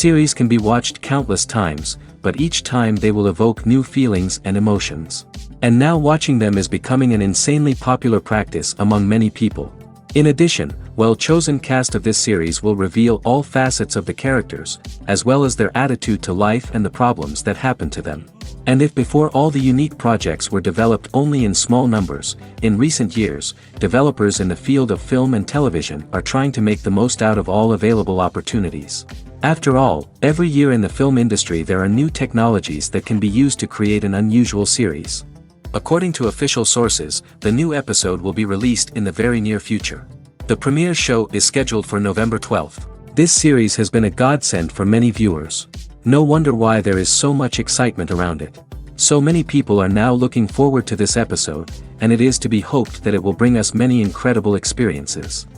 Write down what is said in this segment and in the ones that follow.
Series can be watched countless times, but each time they will evoke new feelings and emotions. And now watching them is becoming an insanely popular practice among many people. In addition, well-chosen cast of this series will reveal all facets of the characters, as well as their attitude to life and the problems that happen to them. And if before all the unique projects were developed only in small numbers, in recent years, developers in the field of film and television are trying to make the most out of all available opportunities. After all, every year in the film industry there are new technologies that can be used to create an unusual series. According to official sources, the new episode will be released in the very near future. The premiere show is scheduled for November 12th. This series has been a godsend for many viewers. No wonder why there is so much excitement around it. So many people are now looking forward to this episode, and it is to be hoped that it will bring us many incredible experiences.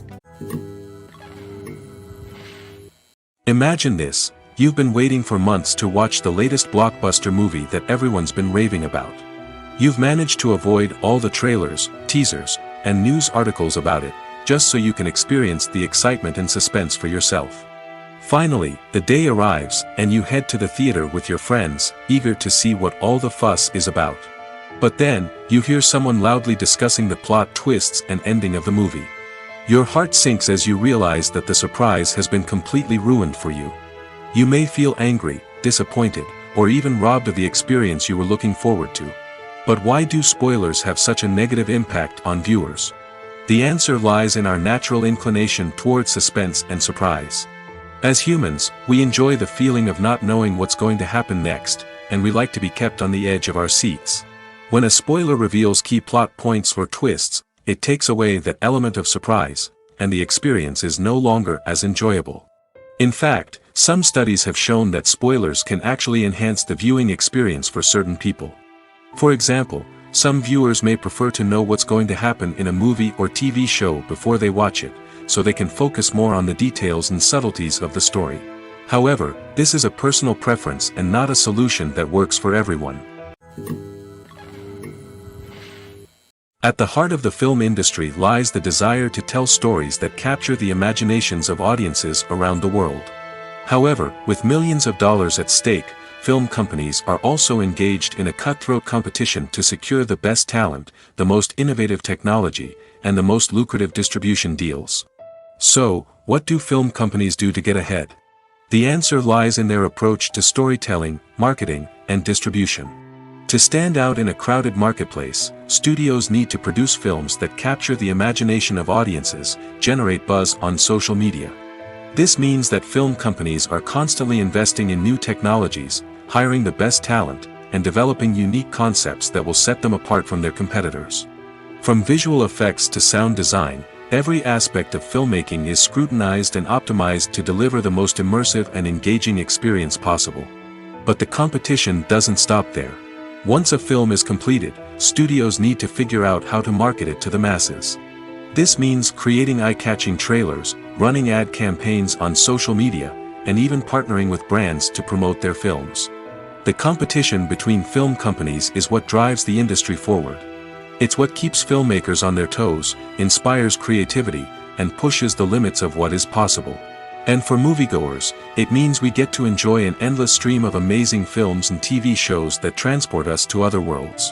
Imagine this, you've been waiting for months to watch the latest blockbuster movie that everyone's been raving about. You've managed to avoid all the trailers, teasers, and news articles about it, just so you can experience the excitement and suspense for yourself. Finally, the day arrives, and you head to the theater with your friends, eager to see what all the fuss is about. But then, you hear someone loudly discussing the plot twists and ending of the movie. Your heart sinks as you realize that the surprise has been completely ruined for you. You may feel angry, disappointed, or even robbed of the experience you were looking forward to. But why do spoilers have such a negative impact on viewers? The answer lies in our natural inclination toward suspense and surprise. As humans, we enjoy the feeling of not knowing what's going to happen next, and we like to be kept on the edge of our seats. When a spoiler reveals key plot points or twists, it takes away that element of surprise, and the experience is no longer as enjoyable. In fact, some studies have shown that spoilers can actually enhance the viewing experience for certain people. For example, some viewers may prefer to know what's going to happen in a movie or TV show before they watch it, so they can focus more on the details and subtleties of the story. However, this is a personal preference and not a solution that works for everyone. At the heart of the film industry lies the desire to tell stories that capture the imaginations of audiences around the world. However, with millions of dollars at stake, film companies are also engaged in a cutthroat competition to secure the best talent, the most innovative technology, and the most lucrative distribution deals. So, what do film companies do to get ahead? The answer lies in their approach to storytelling, marketing, and distribution. To stand out in a crowded marketplace, studios need to produce films that capture the imagination of audiences, generate buzz on social media. This means that film companies are constantly investing in new technologies, hiring the best talent, and developing unique concepts that will set them apart from their competitors. From visual effects to sound design, every aspect of filmmaking is scrutinized and optimized to deliver the most immersive and engaging experience possible. But the competition doesn't stop there. Once a film is completed, studios need to figure out how to market it to the masses. This means creating eye-catching trailers, running ad campaigns on social media, and even partnering with brands to promote their films. The competition between film companies is what drives the industry forward. It's what keeps filmmakers on their toes, inspires creativity, and pushes the limits of what is possible. And for moviegoers, it means we get to enjoy an endless stream of amazing films and TV shows that transport us to other worlds.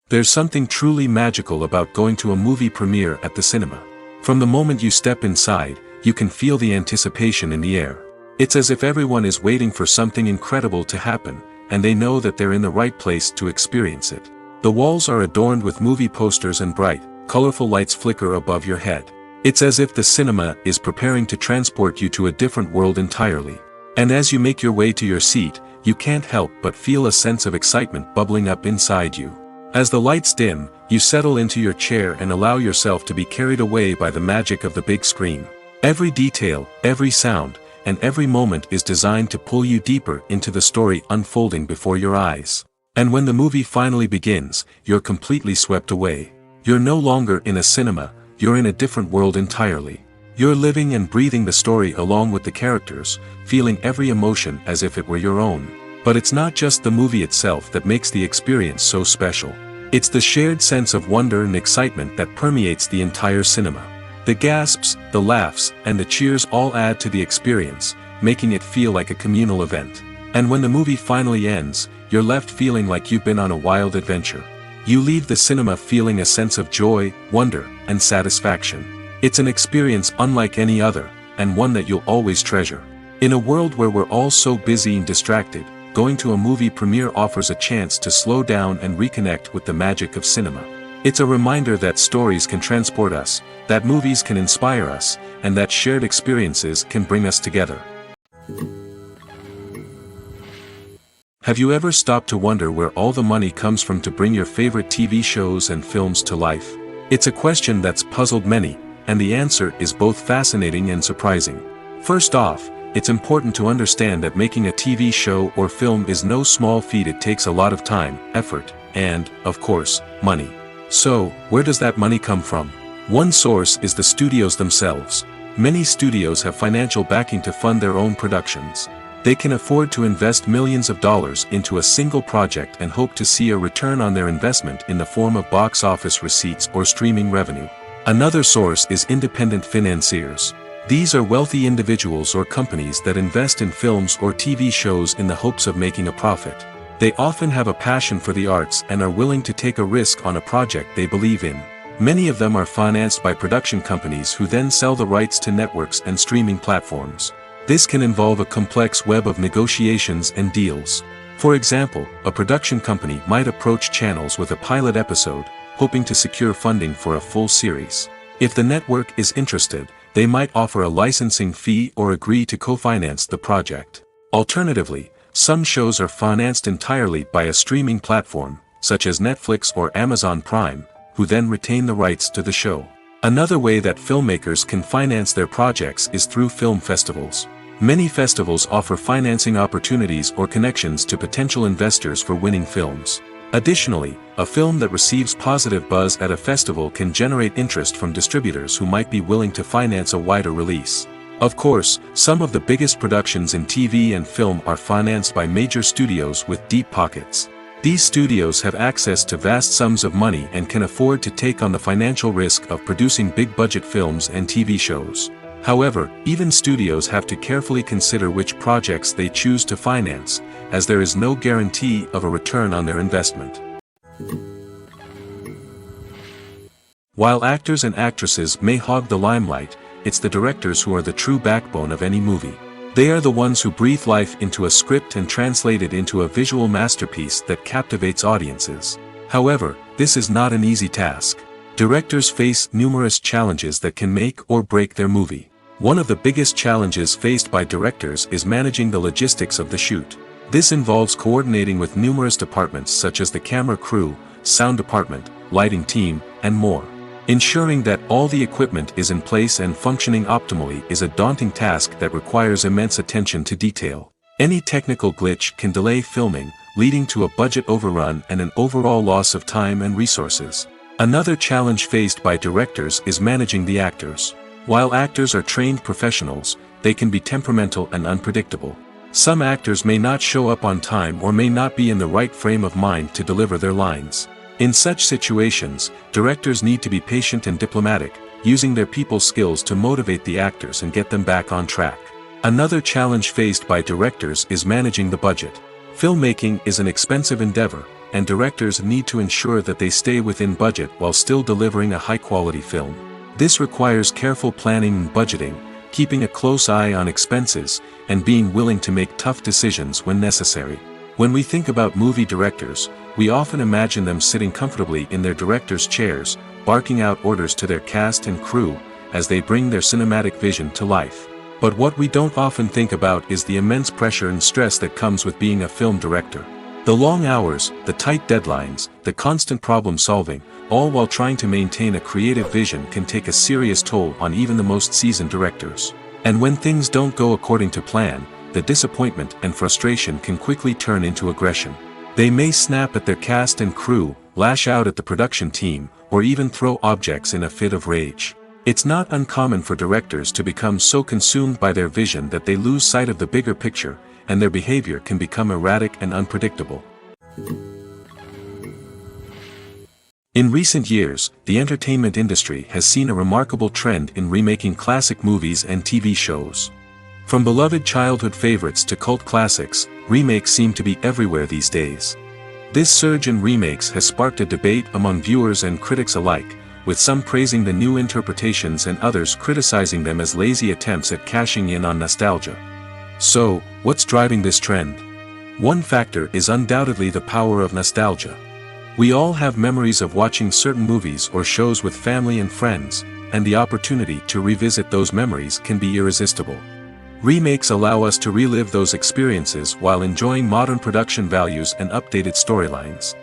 There's something truly magical about going to a movie premiere at the cinema. From the moment you step inside, you can feel the anticipation in the air. It's as if everyone is waiting for something incredible to happen, and they know that they're in the right place to experience it. The walls are adorned with movie posters and bright, colorful lights flicker above your head. It's as if the cinema is preparing to transport you to a different world entirely. And as you make your way to your seat, you can't help but feel a sense of excitement bubbling up inside you. As the lights dim, you settle into your chair and allow yourself to be carried away by the magic of the big screen. Every detail, every sound, and every moment is designed to pull you deeper into the story unfolding before your eyes. And when the movie finally begins, you're completely swept away. You're no longer in a cinema, you're in a different world entirely. You're living and breathing the story along with the characters, feeling every emotion as if it were your own. But it's not just the movie itself that makes the experience so special. It's the shared sense of wonder and excitement that permeates the entire cinema. The gasps, the laughs, and the cheers all add to the experience, making it feel like a communal event. And when the movie finally ends, you're left feeling like you've been on a wild adventure. You leave the cinema feeling a sense of joy, wonder, and satisfaction. It's an experience unlike any other, and one that you'll always treasure. In a world where we're all so busy and distracted, going to a movie premiere offers a chance to slow down and reconnect with the magic of cinema. It's a reminder that stories can transport us, that movies can inspire us, and that shared experiences can bring us together. Have you ever stopped to wonder where all the money comes from to bring your favorite TV shows and films to life? It's a question that's puzzled many, and the answer is both fascinating and surprising. First off, it's important to understand that making a TV show or film is no small feat. It takes a lot of time, effort, and, of course, money. So, where does that money come from? One source is the studios themselves. Many studios have financial backing to fund their own productions. They can afford to invest millions of dollars into a single project and hope to see a return on their investment in the form of box office receipts or streaming revenue. Another source is independent financiers. These are wealthy individuals or companies that invest in films or TV shows in the hopes of making a profit. They often have a passion for the arts and are willing to take a risk on a project they believe in. Many of them are financed by production companies who then sell the rights to networks and streaming platforms. This can involve a complex web of negotiations and deals. For example, a production company might approach channels with a pilot episode, hoping to secure funding for a full series. If the network is interested, they might offer a licensing fee or agree to co-finance the project. Alternatively, some shows are financed entirely by a streaming platform, such as Netflix or Amazon Prime, who then retain the rights to the show. Another way that filmmakers can finance their projects is through film festivals. Many festivals offer financing opportunities or connections to potential investors for winning films. Additionally, a film that receives positive buzz at a festival can generate interest from distributors who might be willing to finance a wider release. Of course, some of the biggest productions in TV and film are financed by major studios with deep pockets. These studios have access to vast sums of money and can afford to take on the financial risk of producing big-budget films and TV shows. However, even studios have to carefully consider which projects they choose to finance, as there is no guarantee of a return on their investment. While actors and actresses may hog the limelight, it's the directors who are the true backbone of any movie. They are the ones who breathe life into a script and translate it into a visual masterpiece that captivates audiences. However, this is not an easy task. Directors face numerous challenges that can make or break their movie. One of the biggest challenges faced by directors is managing the logistics of the shoot. This involves coordinating with numerous departments such as the camera crew, sound department, lighting team, and more. Ensuring that all the equipment is in place and functioning optimally is a daunting task that requires immense attention to detail. Any technical glitch can delay filming, leading to a budget overrun and an overall loss of time and resources. Another challenge faced by directors is managing the actors. While actors are trained professionals, they can be temperamental and unpredictable. Some actors may not show up on time or may not be in the right frame of mind to deliver their lines. In such situations, directors need to be patient and diplomatic, using their people skills to motivate the actors and get them back on track. Another challenge faced by directors is managing the budget. Filmmaking is an expensive endeavor, and directors need to ensure that they stay within budget while still delivering a high-quality film. This requires careful planning and budgeting, keeping a close eye on expenses, and being willing to make tough decisions when necessary. When we think about movie directors, we often imagine them sitting comfortably in their director's chairs, barking out orders to their cast and crew, as they bring their cinematic vision to life. But what we don't often think about is the immense pressure and stress that comes with being a film director. The long hours, the tight deadlines, the constant problem solving, all while trying to maintain a creative vision can take a serious toll on even the most seasoned directors. And when things don't go according to plan, the disappointment and frustration can quickly turn into aggression. They may snap at their cast and crew, lash out at the production team, or even throw objects in a fit of rage. It's not uncommon for directors to become so consumed by their vision that they lose sight of the bigger picture, and their behavior can become erratic and unpredictable. In recent years, the entertainment industry has seen a remarkable trend in remaking classic movies and TV shows. From beloved childhood favorites to cult classics, remakes seem to be everywhere these days. This surge in remakes has sparked a debate among viewers and critics alike, with some praising the new interpretations and others criticizing them as lazy attempts at cashing in on nostalgia. So, what's driving this trend? One factor is undoubtedly the power of nostalgia. We all have memories of watching certain movies or shows with family and friends, and the opportunity to revisit those memories can be irresistible. Remakes allow us to relive those experiences while enjoying modern production values and updated storylines.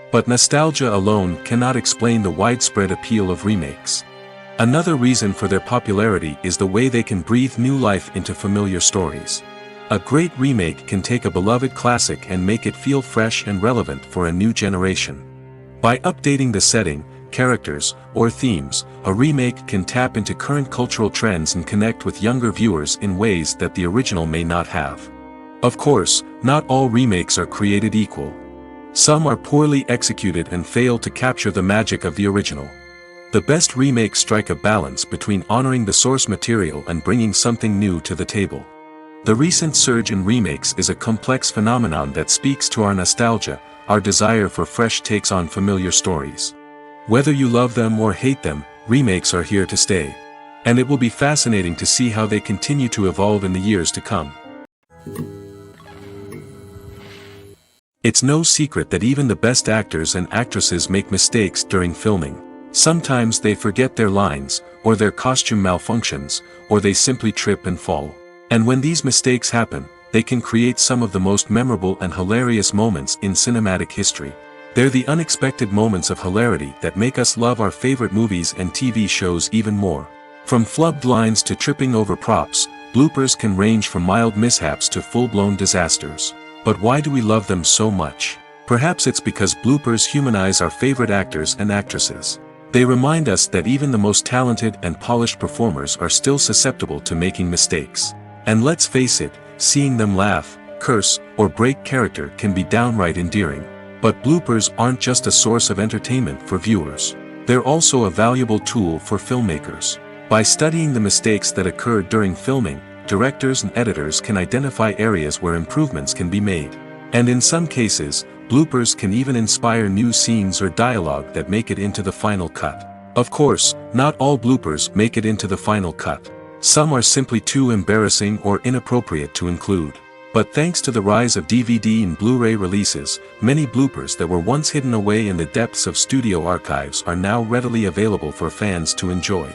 But nostalgia alone cannot explain the widespread appeal of remakes. Another reason for their popularity is the way they can breathe new life into familiar stories. A great remake can take a beloved classic and make it feel fresh and relevant for a new generation. By updating the setting, characters, or themes, a remake can tap into current cultural trends and connect with younger viewers in ways that the original may not have. Of course, not all remakes are created equal. Some are poorly executed and fail to capture the magic of the original. The best remakes strike a balance between honoring the source material and bringing something new to the table. The recent surge in remakes is a complex phenomenon that speaks to our nostalgia, our desire for fresh takes on familiar stories. Whether you love them or hate them, remakes are here to stay. And it will be fascinating to see how they continue to evolve in the years to come. It's no secret that even the best actors and actresses make mistakes during filming. Sometimes they forget their lines, or their costume malfunctions, or they simply trip and fall. And when these mistakes happen, they can create some of the most memorable and hilarious moments in cinematic history. They're the unexpected moments of hilarity that make us love our favorite movies and TV shows even more. From flubbed lines to tripping over props, bloopers can range from mild mishaps to full-blown disasters. But why do we love them so much? Perhaps it's because bloopers humanize our favorite actors and actresses. They remind us that even the most talented and polished performers are still susceptible to making mistakes. And let's face it, seeing them laugh, curse, or break character can be downright endearing. But bloopers aren't just a source of entertainment for viewers. They're also a valuable tool for filmmakers. By studying the mistakes that occurred during filming, directors and editors can identify areas where improvements can be made. And in some cases, bloopers can even inspire new scenes or dialogue that make it into the final cut. Of course, not all bloopers make it into the final cut. Some are simply too embarrassing or inappropriate to include. But thanks to the rise of DVD and Blu-ray releases, many bloopers that were once hidden away in the depths of studio archives are now readily available for fans to enjoy.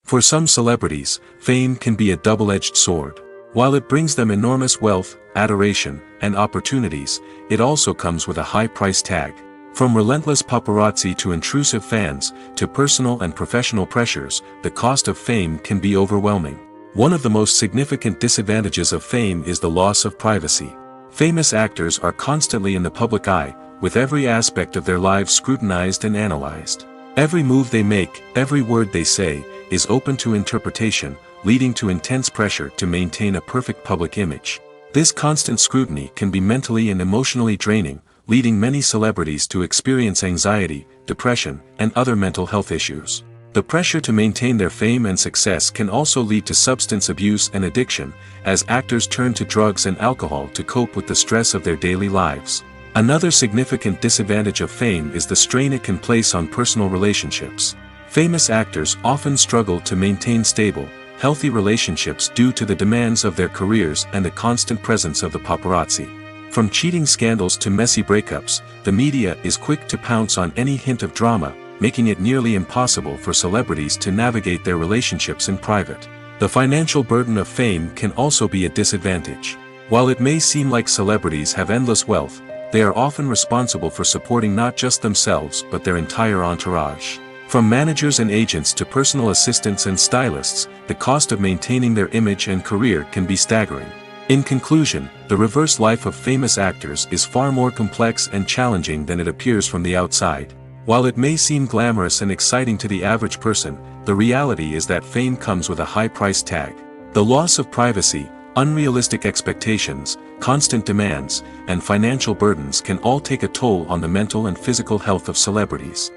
For some celebrities, fame can be a double-edged sword. While it brings them enormous wealth, adoration, and opportunities, it also comes with a high price tag. From relentless paparazzi to intrusive fans, to personal and professional pressures, the cost of fame can be overwhelming. One of the most significant disadvantages of fame is the loss of privacy. Famous actors are constantly in the public eye, with every aspect of their lives scrutinized and analyzed. Every move they make, every word they say, is open to interpretation, leading to intense pressure to maintain a perfect public image. This constant scrutiny can be mentally and emotionally draining, leading many celebrities to experience anxiety, depression, and other mental health issues. The pressure to maintain their fame and success can also lead to substance abuse and addiction, as actors turn to drugs and alcohol to cope with the stress of their daily lives. Another significant disadvantage of fame is the strain it can place on personal relationships. Famous actors often struggle to maintain stable, healthy relationships due to the demands of their careers and the constant presence of the paparazzi. From cheating scandals to messy breakups, the media is quick to pounce on any hint of drama, making it nearly impossible for celebrities to navigate their relationships in private. The financial burden of fame can also be a disadvantage. While it may seem like celebrities have endless wealth, they are often responsible for supporting not just themselves but their entire entourage. From managers and agents to personal assistants and stylists, the cost of maintaining their image and career can be staggering. In conclusion, the reverse life of famous actors is far more complex and challenging than it appears from the outside. While it may seem glamorous and exciting to the average person, the reality is that fame comes with a high price tag. The loss of privacy, unrealistic expectations, constant demands, and financial burdens can all take a toll on the mental and physical health of celebrities.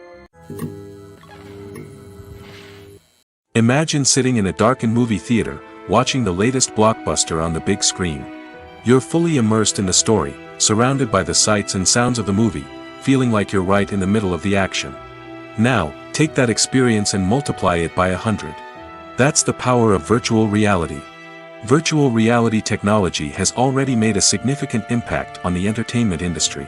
Imagine sitting in a darkened movie theater, watching the latest blockbuster on the big screen. You're fully immersed in the story, surrounded by the sights and sounds of the movie, feeling like you're right in the middle of the action. Now, take that experience and multiply it by 100. That's the power of virtual reality. Virtual reality technology has already made a significant impact on the entertainment industry.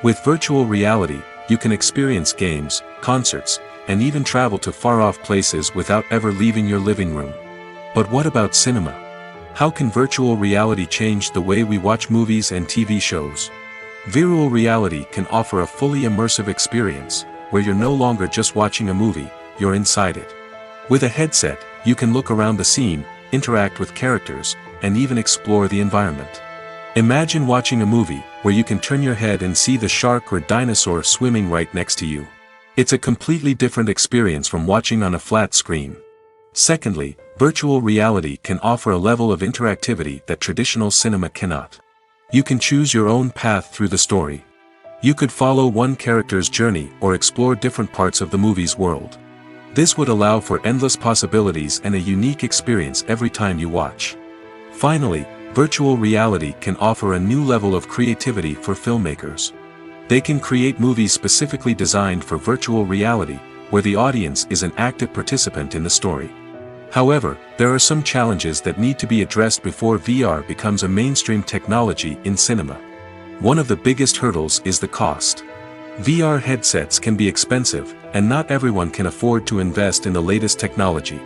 With virtual reality, you can experience games, concerts, and even travel to far-off places without ever leaving your living room. But what about cinema? How can virtual reality change the way we watch movies and TV shows? Virtual reality can offer a fully immersive experience, where you're no longer just watching a movie, you're inside it. With a headset, you can look around the scene, interact with characters, and even explore the environment. Imagine watching a movie where you can turn your head and see the shark or dinosaur swimming right next to you. It's a completely different experience from watching on a flat screen. Secondly, virtual reality can offer a level of interactivity that traditional cinema cannot. You can choose your own path through the story. You could follow one character's journey or explore different parts of the movie's world. This would allow for endless possibilities and a unique experience every time you watch. Finally, virtual reality can offer a new level of creativity for filmmakers. They can create movies specifically designed for virtual reality, where the audience is an active participant in the story. However, there are some challenges that need to be addressed before VR becomes a mainstream technology in cinema. One of the biggest hurdles is the cost. VR headsets can be expensive, and not everyone can afford to invest in the latest technology.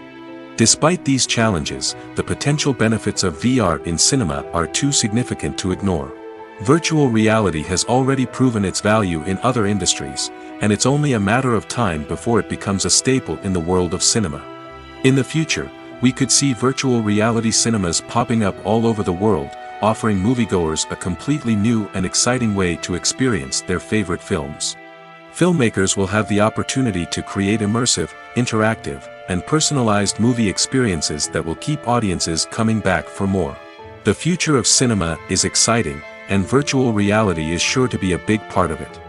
Despite these challenges, the potential benefits of VR in cinema are too significant to ignore. Virtual reality has already proven its value in other industries, and it's only a matter of time before it becomes a staple in the world of cinema. In the future, we could see virtual reality cinemas popping up all over the world, offering moviegoers a completely new and exciting way to experience their favorite films. Filmmakers will have the opportunity to create immersive, interactive, and personalized movie experiences that will keep audiences coming back for more. The future of cinema is exciting, and virtual reality is sure to be a big part of it.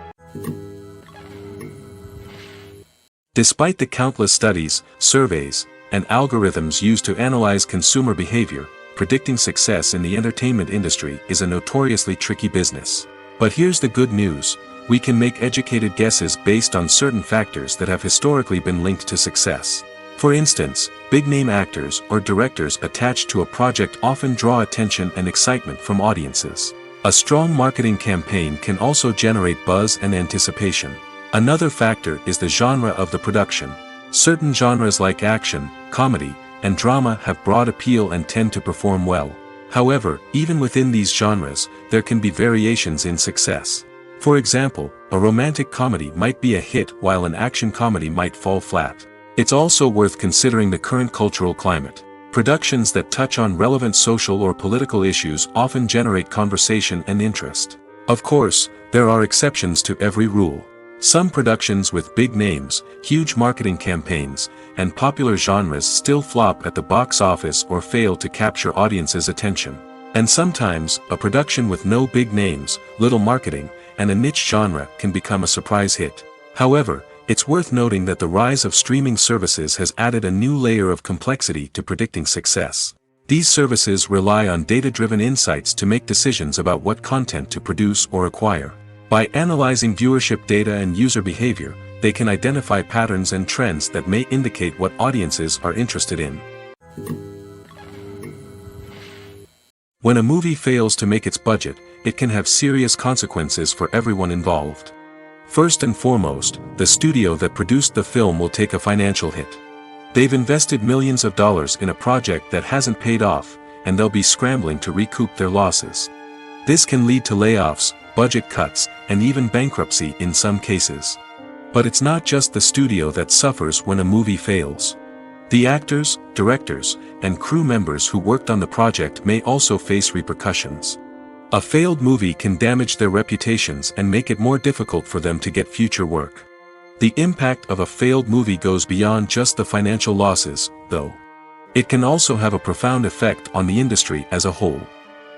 Despite the countless studies, surveys, and algorithms used to analyze consumer behavior, predicting success in the entertainment industry is a notoriously tricky business. But here's the good news: we can make educated guesses based on certain factors that have historically been linked to success. For instance, big-name actors or directors attached to a project often draw attention and excitement from audiences. A strong marketing campaign can also generate buzz and anticipation. Another factor is the genre of the production. Certain genres like action, comedy, and drama have broad appeal and tend to perform well. However, even within these genres, there can be variations in success. For example, a romantic comedy might be a hit while an action comedy might fall flat. It's also worth considering the current cultural climate. Productions that touch on relevant social or political issues often generate conversation and interest. Of course, there are exceptions to every rule. Some productions with big names, huge marketing campaigns, and popular genres still flop at the box office or fail to capture audiences' attention. And sometimes, a production with no big names, little marketing, and a niche genre can become a surprise hit. However, it's worth noting that the rise of streaming services has added a new layer of complexity to predicting success. These services rely on data-driven insights to make decisions about what content to produce or acquire. By analyzing viewership data and user behavior, they can identify patterns and trends that may indicate what audiences are interested in. When a movie fails to make its budget, it can have serious consequences for everyone involved. First and foremost, the studio that produced the film will take a financial hit. They've invested millions of dollars in a project that hasn't paid off, and they'll be scrambling to recoup their losses. This can lead to layoffs, budget cuts, and even bankruptcy in some cases. But it's not just the studio that suffers when a movie fails. The actors, directors, and crew members who worked on the project may also face repercussions. A failed movie can damage their reputations and make it more difficult for them to get future work. The impact of a failed movie goes beyond just the financial losses, though. It can also have a profound effect on the industry as a whole.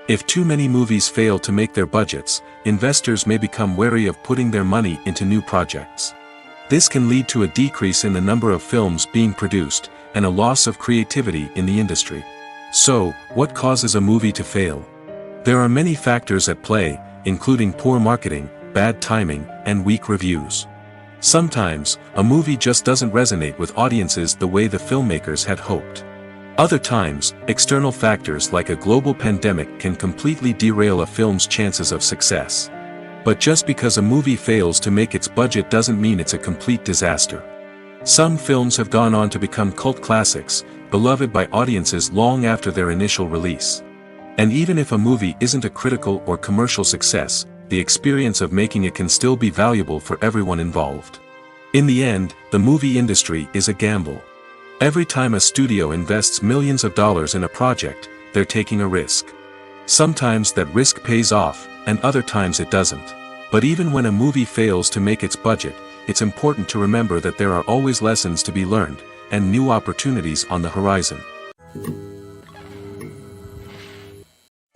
If too many movies fail to make their budgets, investors may become wary of putting their money into new projects. This can lead to a decrease in the number of films being produced, and a loss of creativity in the industry. So, what causes a movie to fail? There are many factors at play, including poor marketing, bad timing, and weak reviews. Sometimes, a movie just doesn't resonate with audiences the way the filmmakers had hoped. Other times, external factors like a global pandemic can completely derail a film's chances of success. But just because a movie fails to make its budget doesn't mean it's a complete disaster. Some films have gone on to become cult classics, beloved by audiences long after their initial release. And even if a movie isn't a critical or commercial success, the experience of making it can still be valuable for everyone involved. In the end, the movie industry is a gamble. Every time a studio invests millions of dollars in a project, they're taking a risk. Sometimes that risk pays off, and other times it doesn't. But even when a movie fails to make its budget, it's important to remember that there are always lessons to be learned, and new opportunities on the horizon.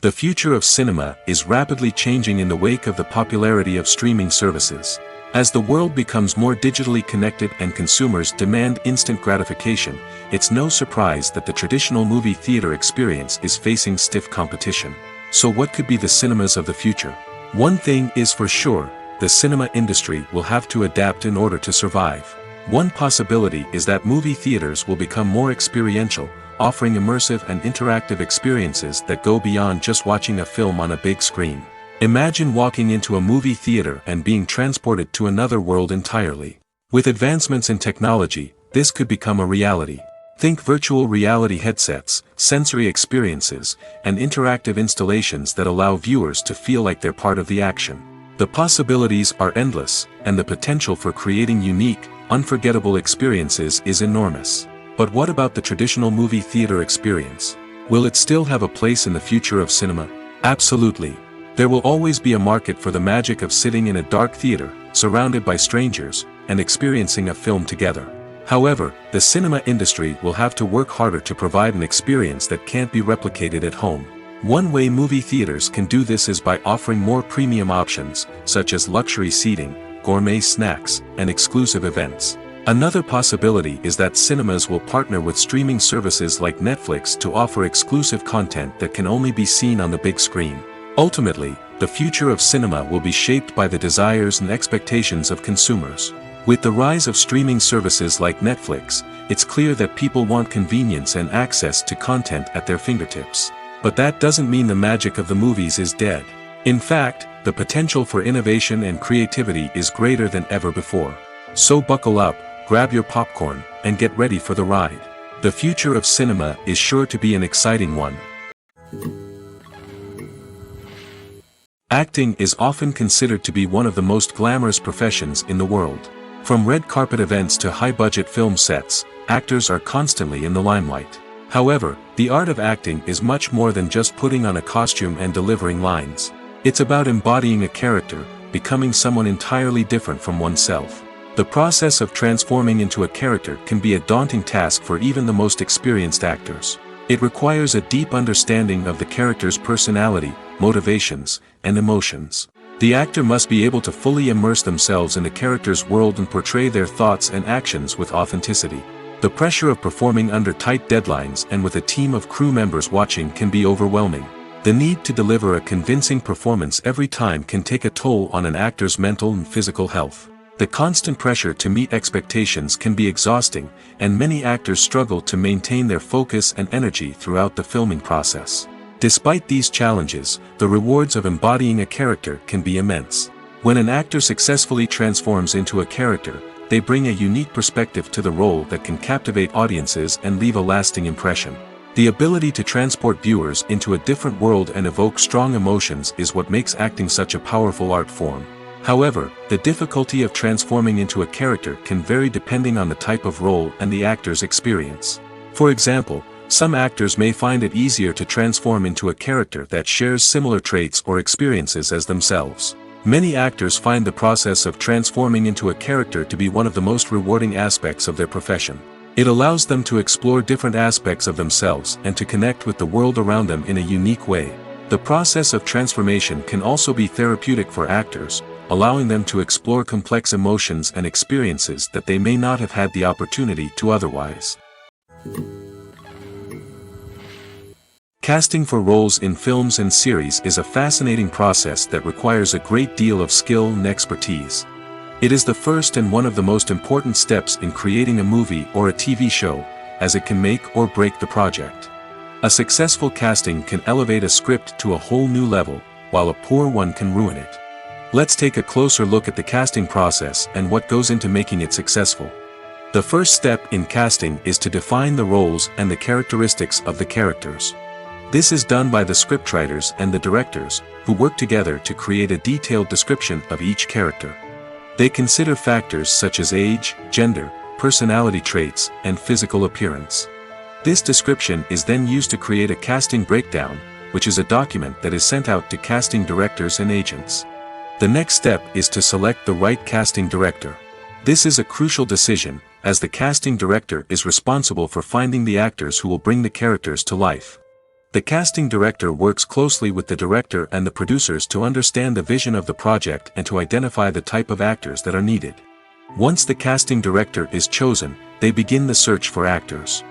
The future of cinema is rapidly changing in the wake of the popularity of streaming services. As the world becomes more digitally connected and consumers demand instant gratification, it's no surprise that the traditional movie theater experience is facing stiff competition. So what could be the cinemas of the future? One thing is for sure, the cinema industry will have to adapt in order to survive. One possibility is that movie theaters will become more experiential, offering immersive and interactive experiences that go beyond just watching a film on a big screen. Imagine walking into a movie theater and being transported to another world entirely. With advancements in technology, this could become a reality. Think virtual reality headsets, sensory experiences, and interactive installations that allow viewers to feel like they're part of the action. The possibilities are endless, and the potential for creating unique, unforgettable experiences is enormous. But what about the traditional movie theater experience? Will it still have a place in the future of cinema? Absolutely. There will always be a market for the magic of sitting in a dark theater, surrounded by strangers, and experiencing a film together. However, the cinema industry will have to work harder to provide an experience that can't be replicated at home. One way movie theaters can do this is by offering more premium options, such as luxury seating, gourmet snacks, and exclusive events. Another possibility is that cinemas will partner with streaming services like Netflix to offer exclusive content that can only be seen on the big screen. Ultimately, the future of cinema will be shaped by the desires and expectations of consumers. With the rise of streaming services like Netflix, it's clear that people want convenience and access to content at their fingertips. But that doesn't mean the magic of the movies is dead. In fact, the potential for innovation and creativity is greater than ever before. So buckle up, grab your popcorn, and get ready for the ride. The future of cinema is sure to be an exciting one. Acting is often considered to be one of the most glamorous professions in the world. From red carpet events to high-budget film sets, actors are constantly in the limelight. However, the art of acting is much more than just putting on a costume and delivering lines. It's about embodying a character, becoming someone entirely different from oneself. The process of transforming into a character can be a daunting task for even the most experienced actors. It requires a deep understanding of the character's personality, motivations, and emotions. The actor must be able to fully immerse themselves in the character's world and portray their thoughts and actions with authenticity. The pressure of performing under tight deadlines and with a team of crew members watching can be overwhelming. The need to deliver a convincing performance every time can take a toll on an actor's mental and physical health. The constant pressure to meet expectations can be exhausting, and many actors struggle to maintain their focus and energy throughout the filming process. Despite these challenges, the rewards of embodying a character can be immense. When an actor successfully transforms into a character, they bring a unique perspective to the role that can captivate audiences and leave a lasting impression. The ability to transport viewers into a different world and evoke strong emotions is what makes acting such a powerful art form. However, the difficulty of transforming into a character can vary depending on the type of role and the actor's experience. For example, some actors may find it easier to transform into a character that shares similar traits or experiences as themselves. Many actors find the process of transforming into a character to be one of the most rewarding aspects of their profession. It allows them to explore different aspects of themselves and to connect with the world around them in a unique way. The process of transformation can also be therapeutic for actors, allowing them to explore complex emotions and experiences that they may not have had the opportunity to otherwise. Casting for roles in films and series is a fascinating process that requires a great deal of skill and expertise. It is the first and one of the most important steps in creating a movie or a TV show, as it can make or break the project. A successful casting can elevate a script to a whole new level, while a poor one can ruin it. Let's take a closer look at the casting process and what goes into making it successful. The first step in casting is to define the roles and the characteristics of the characters. This is done by the scriptwriters and the directors, who work together to create a detailed description of each character. They consider factors such as age, gender, personality traits, and physical appearance. This description is then used to create a casting breakdown, which is a document that is sent out to casting directors and agents. The next step is to select the right casting director. This is a crucial decision, as the casting director is responsible for finding the actors who will bring the characters to life. The casting director works closely with the director and the producers to understand the vision of the project and to identify the type of actors that are needed. Once the casting director is chosen, they begin the search for actors.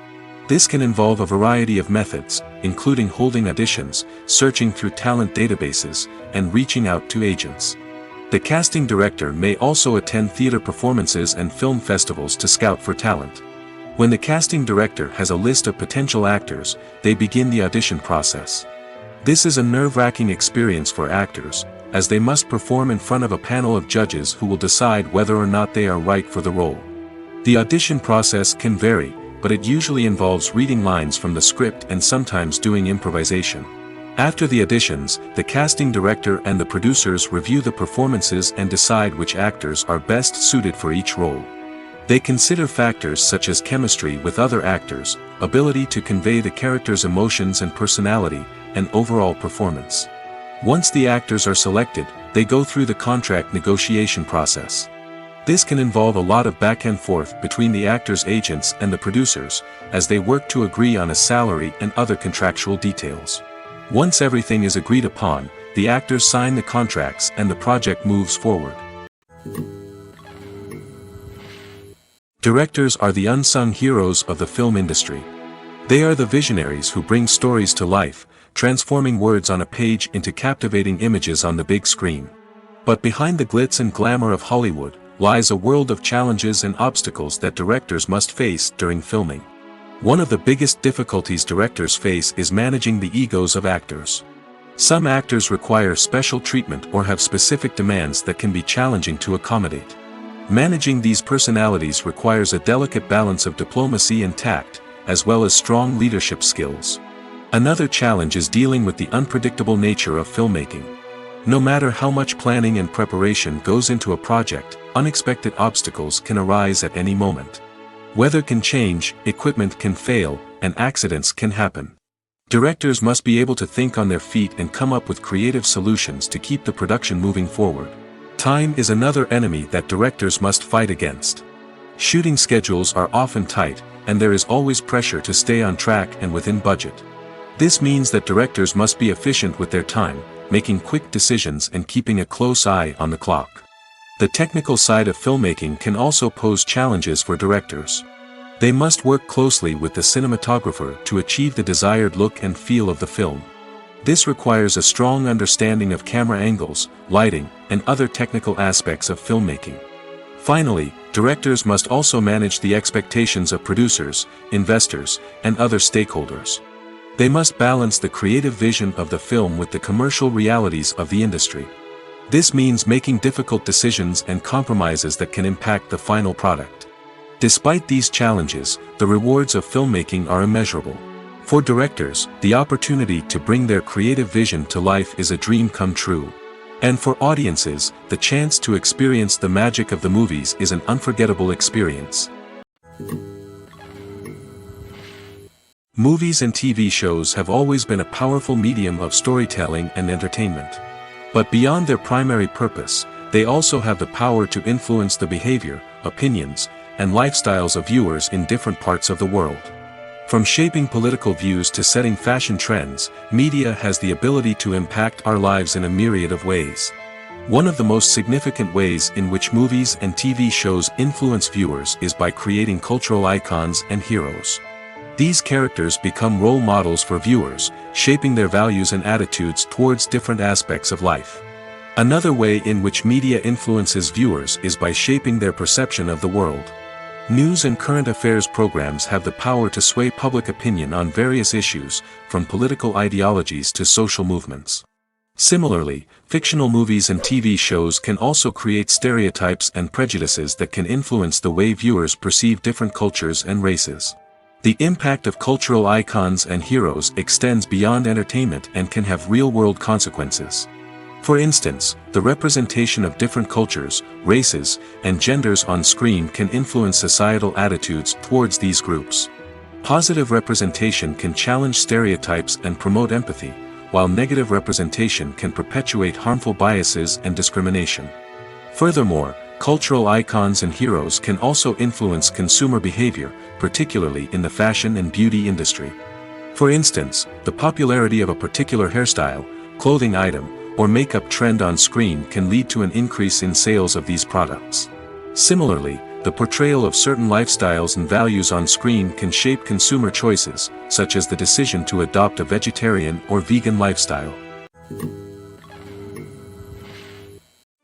This can involve a variety of methods, including holding auditions, searching through talent databases, and reaching out to agents. The casting director may also attend theater performances and film festivals to scout for talent. When the casting director has a list of potential actors, they begin the audition process. This is a nerve-wracking experience for actors, as they must perform in front of a panel of judges who will decide whether or not they are right for the role. The audition process can vary, but it usually involves reading lines from the script and sometimes doing improvisation. After the auditions, the casting director and the producers review the performances and decide which actors are best suited for each role. They consider factors such as chemistry with other actors, ability to convey the character's emotions and personality, and overall performance. Once the actors are selected, they go through the contract negotiation process. This can involve a lot of back and forth between the actors' agents and the producers, as they work to agree on a salary and other contractual details. Once everything is agreed upon, the actors sign the contracts and the project moves forward. Directors are the unsung heroes of the film industry. They are the visionaries who bring stories to life, transforming words on a page into captivating images on the big screen. But behind the glitz and glamour of Hollywood, lies a world of challenges and obstacles that directors must face during filming. One of the biggest difficulties directors face is managing the egos of actors. Some actors require special treatment or have specific demands that can be challenging to accommodate. Managing these personalities requires a delicate balance of diplomacy and tact, as well as strong leadership skills. Another challenge is dealing with the unpredictable nature of filmmaking. No matter how much planning and preparation goes into a project, unexpected obstacles can arise at any moment. Weather can change, equipment can fail, and accidents can happen. Directors must be able to think on their feet and come up with creative solutions to keep the production moving forward. Time is another enemy that directors must fight against. Shooting schedules are often tight, and there is always pressure to stay on track and within budget. This means that directors must be efficient with their time, making quick decisions and keeping a close eye on the clock. The technical side of filmmaking can also pose challenges for directors. They must work closely with the cinematographer to achieve the desired look and feel of the film. This requires a strong understanding of camera angles, lighting, and other technical aspects of filmmaking. Finally, directors must also manage the expectations of producers, investors, and other stakeholders. They must balance the creative vision of the film with the commercial realities of the industry. This means making difficult decisions and compromises that can impact the final product. Despite these challenges, the rewards of filmmaking are immeasurable. For directors, the opportunity to bring their creative vision to life is a dream come true. And for audiences, the chance to experience the magic of the movies is an unforgettable experience. Movies and TV shows have always been a powerful medium of storytelling and entertainment. But beyond their primary purpose, they also have the power to influence the behavior, opinions, and lifestyles of viewers in different parts of the world. From shaping political views to setting fashion trends, media has the ability to impact our lives in a myriad of ways. One of the most significant ways in which movies and TV shows influence viewers is by creating cultural icons and heroes. These characters become role models for viewers, shaping their values and attitudes towards different aspects of life. Another way in which media influences viewers is by shaping their perception of the world. News and current affairs programs have the power to sway public opinion on various issues, from political ideologies to social movements. Similarly, fictional movies and TV shows can also create stereotypes and prejudices that can influence the way viewers perceive different cultures and races. The impact of cultural icons and heroes extends beyond entertainment and can have real-world consequences. For instance, the representation of different cultures, races, and genders on screen can influence societal attitudes towards these groups. Positive representation can challenge stereotypes and promote empathy, while negative representation can perpetuate harmful biases and discrimination. Furthermore, cultural icons and heroes can also influence consumer behavior, particularly in the fashion and beauty industry. For instance, the popularity of a particular hairstyle, clothing item, or makeup trend on screen can lead to an increase in sales of these products. Similarly, the portrayal of certain lifestyles and values on screen can shape consumer choices, such as the decision to adopt a vegetarian or vegan lifestyle.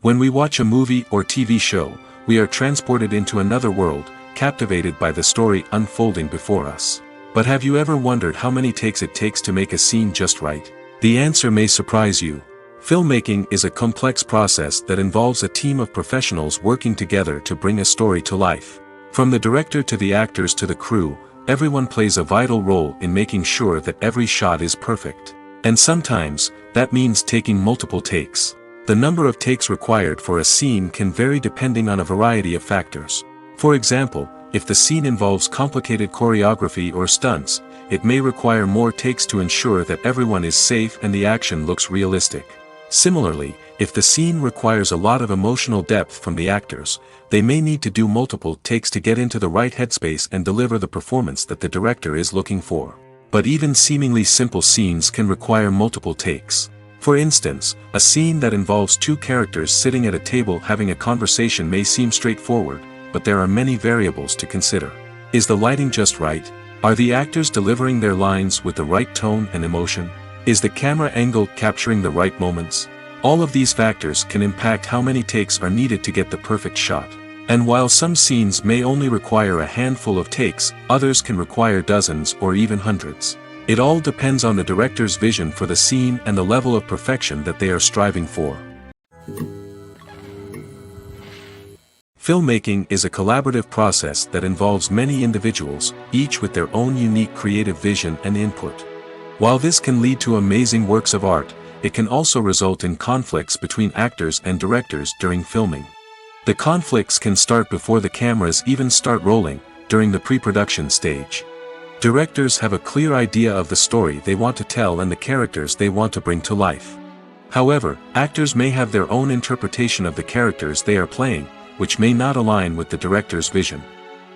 When we watch a movie or TV show, we are transported into another world, captivated by the story unfolding before us. But have you ever wondered how many takes it takes to make a scene just right? The answer may surprise you. Filmmaking is a complex process that involves a team of professionals working together to bring a story to life. From the director to the actors to the crew, everyone plays a vital role in making sure that every shot is perfect. And sometimes, that means taking multiple takes. The number of takes required for a scene can vary depending on a variety of factors. For example, if the scene involves complicated choreography or stunts, it may require more takes to ensure that everyone is safe and the action looks realistic. Similarly, if the scene requires a lot of emotional depth from the actors, they may need to do multiple takes to get into the right headspace and deliver the performance that the director is looking for. But even seemingly simple scenes can require multiple takes. For instance, a scene that involves two characters sitting at a table having a conversation may seem straightforward, but there are many variables to consider. Is the lighting just right? Are the actors delivering their lines with the right tone and emotion? Is the camera angle capturing the right moments? All of these factors can impact how many takes are needed to get the perfect shot. And while some scenes may only require a handful of takes, others can require dozens or even hundreds. It all depends on the director's vision for the scene and the level of perfection that they are striving for. Filmmaking is a collaborative process that involves many individuals, each with their own unique creative vision and input. While this can lead to amazing works of art, it can also result in conflicts between actors and directors during filming. The conflicts can start before the cameras even start rolling, during the pre-production stage. Directors have a clear idea of the story they want to tell and the characters they want to bring to life. However, actors may have their own interpretation of the characters they are playing, which may not align with the director's vision.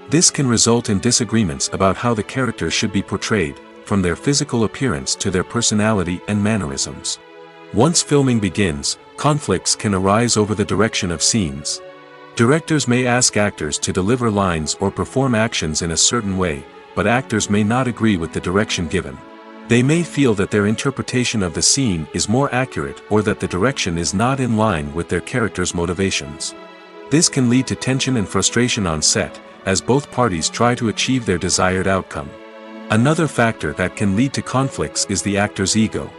This can result in disagreements about how the characters should be portrayed, from their physical appearance to their personality and mannerisms. Once filming begins, conflicts can arise over the direction of scenes. Directors may ask actors to deliver lines or perform actions in a certain way, but actors may not agree with the direction given. They may feel that their interpretation of the scene is more accurate or that the direction is not in line with their character's motivations. This can lead to tension and frustration on set, as both parties try to achieve their desired outcome. Another factor that can lead to conflicts is the actor's ego.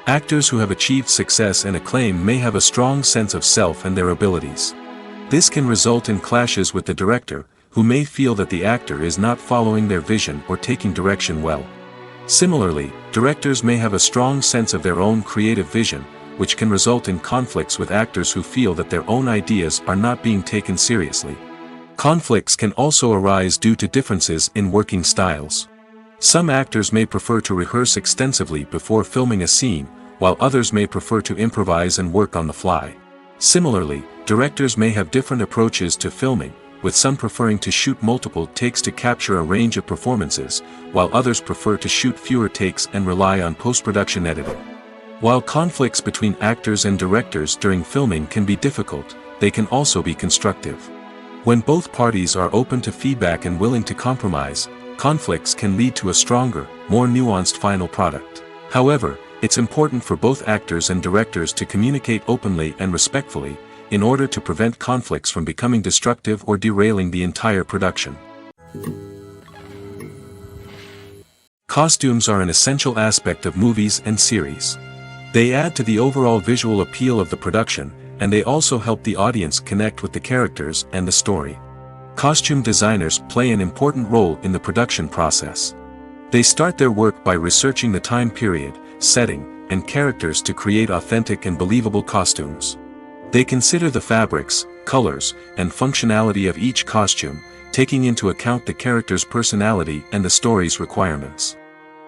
Actors who have achieved success and acclaim may have a strong sense of self and their abilities. This can result in clashes with the director, who may feel that the actor is not following their vision or taking direction well. Similarly, directors may have a strong sense of their own creative vision, which can result in conflicts with actors who feel that their own ideas are not being taken seriously. Conflicts can also arise due to differences in working styles. Some actors may prefer to rehearse extensively before filming a scene, while others may prefer to improvise and work on the fly. Similarly, directors may have different approaches to filming, with some preferring to shoot multiple takes to capture a range of performances, while others prefer to shoot fewer takes and rely on post-production editing. While conflicts between actors and directors during filming can be difficult, they can also be constructive. When both parties are open to feedback and willing to compromise, conflicts can lead to a stronger, more nuanced final product. However, it's important for both actors and directors to communicate openly and respectfully, in order to prevent conflicts from becoming destructive or derailing the entire production. Costumes are an essential aspect of movies and series. They add to the overall visual appeal of the production, and they also help the audience connect with the characters and the story. Costume designers play an important role in the production process. They start their work by researching the time period, setting, and characters to create authentic and believable costumes. They consider the fabrics, colors, and functionality of each costume, taking into account the character's personality and the story's requirements.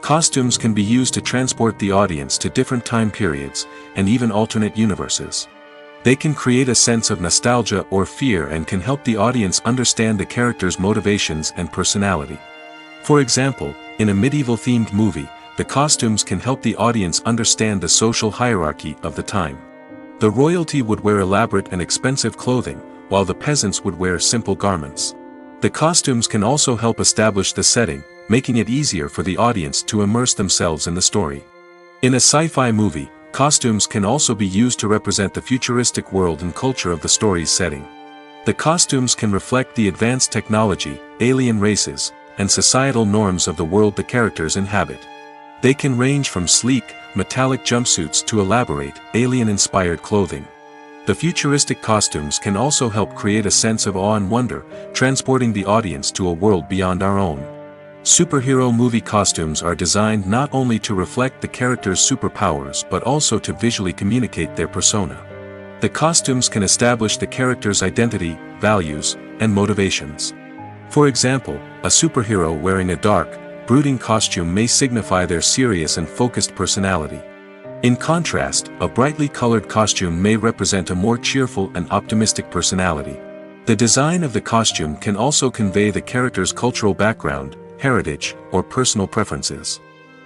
Costumes can be used to transport the audience to different time periods, and even alternate universes. They can create a sense of nostalgia or fear and can help the audience understand the character's motivations and personality. For example, in a medieval-themed movie, the costumes can help the audience understand the social hierarchy of the time. The royalty would wear elaborate and expensive clothing, while the peasants would wear simple garments. The costumes can also help establish the setting, making it easier for the audience to immerse themselves in the story. In a sci-fi movie, costumes can also be used to represent the futuristic world and culture of the story's setting. The costumes can reflect the advanced technology, alien races, and societal norms of the world the characters inhabit. They can range from sleek, metallic jumpsuits to elaborate, alien-inspired clothing. The futuristic costumes can also help create a sense of awe and wonder, transporting the audience to a world beyond our own. Superhero movie costumes are designed not only to reflect the character's superpowers but also to visually communicate their persona. The costumes can establish the character's identity, values, and motivations. For example, a superhero wearing a dark, brooding costume may signify their serious and focused personality. In contrast, a brightly colored costume may represent a more cheerful and optimistic personality. The design of the costume can also convey the character's cultural background, heritage, or personal preferences.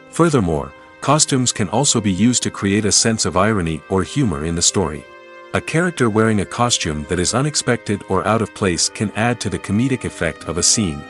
Furthermore, costumes can also be used to create a sense of irony or humor in the story. A character wearing a costume that is unexpected or out of place can add to the comedic effect of a scene.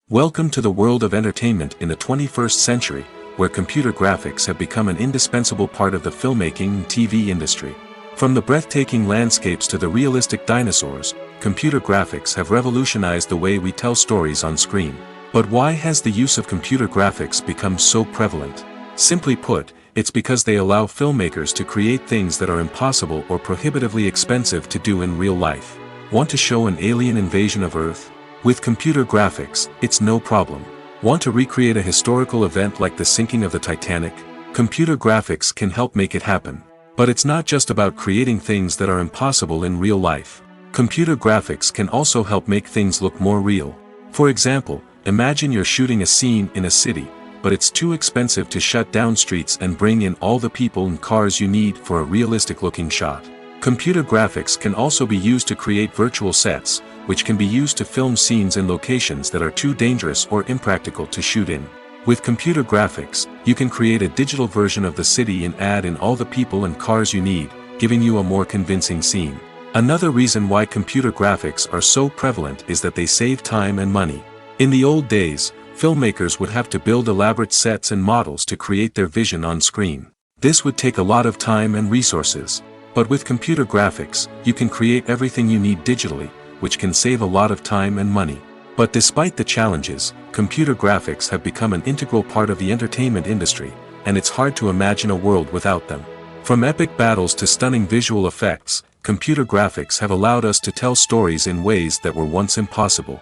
Welcome to the world of entertainment in the 21st century, where computer graphics have become an indispensable part of the filmmaking and TV industry. From the breathtaking landscapes to the realistic dinosaurs, computer graphics have revolutionized the way we tell stories on screen. But why has the use of computer graphics become so prevalent? Simply put, it's because they allow filmmakers to create things that are impossible or prohibitively expensive to do in real life. Want to show an alien invasion of Earth? With computer graphics, it's no problem. Want to recreate a historical event like the sinking of the Titanic? Computer graphics can help make it happen. But it's not just about creating things that are impossible in real life. Computer graphics can also help make things look more real. For example, imagine you're shooting a scene in a city, but it's too expensive to shut down streets and bring in all the people and cars you need for a realistic-looking shot. Computer graphics can also be used to create virtual sets, which can be used to film scenes in locations that are too dangerous or impractical to shoot in. With computer graphics, you can create a digital version of the city and add in all the people and cars you need, giving you a more convincing scene. Another reason why computer graphics are so prevalent is that they save time and money. In the old days, filmmakers would have to build elaborate sets and models to create their vision on screen. This would take a lot of time and resources. But with computer graphics, you can create everything you need digitally, which can save a lot of time and money. But despite the challenges, computer graphics have become an integral part of the entertainment industry, and it's hard to imagine a world without them. From epic battles to stunning visual effects, computer graphics have allowed us to tell stories in ways that were once impossible.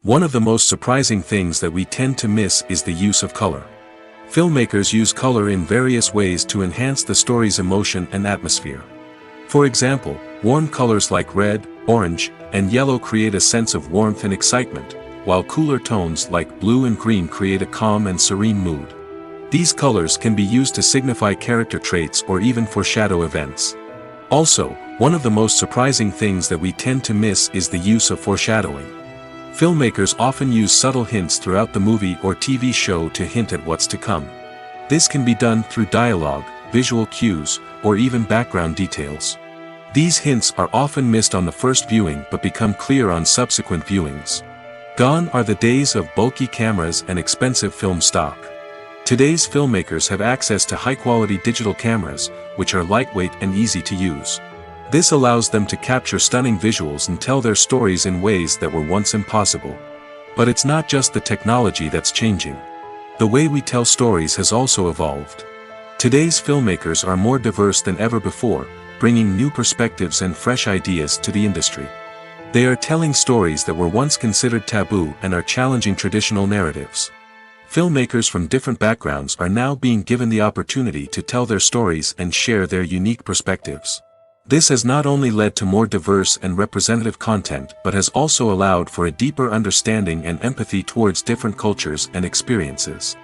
One of the most surprising things that we tend to miss is the use of color. Filmmakers use color in various ways to enhance the story's emotion and atmosphere. For example, warm colors like red, orange, and yellow create a sense of warmth and excitement, while cooler tones like blue and green create a calm and serene mood. These colors can be used to signify character traits or even foreshadow events. Also, one of the most surprising things that we tend to miss is the use of foreshadowing. Filmmakers often use subtle hints throughout the movie or TV show to hint at what's to come. This can be done through dialogue, visual cues, or even background details. These hints are often missed on the first viewing but become clear on subsequent viewings. Gone are the days of bulky cameras and expensive film stock. Today's filmmakers have access to high-quality digital cameras, which are lightweight and easy to use. This allows them to capture stunning visuals and tell their stories in ways that were once impossible. But it's not just the technology that's changing. The way we tell stories has also evolved. Today's filmmakers are more diverse than ever before, bringing new perspectives and fresh ideas to the industry. They are telling stories that were once considered taboo and are challenging traditional narratives. Filmmakers from different backgrounds are now being given the opportunity to tell their stories and share their unique perspectives. This has not only led to more diverse and representative content but has also allowed for a deeper understanding and empathy towards different cultures and experiences.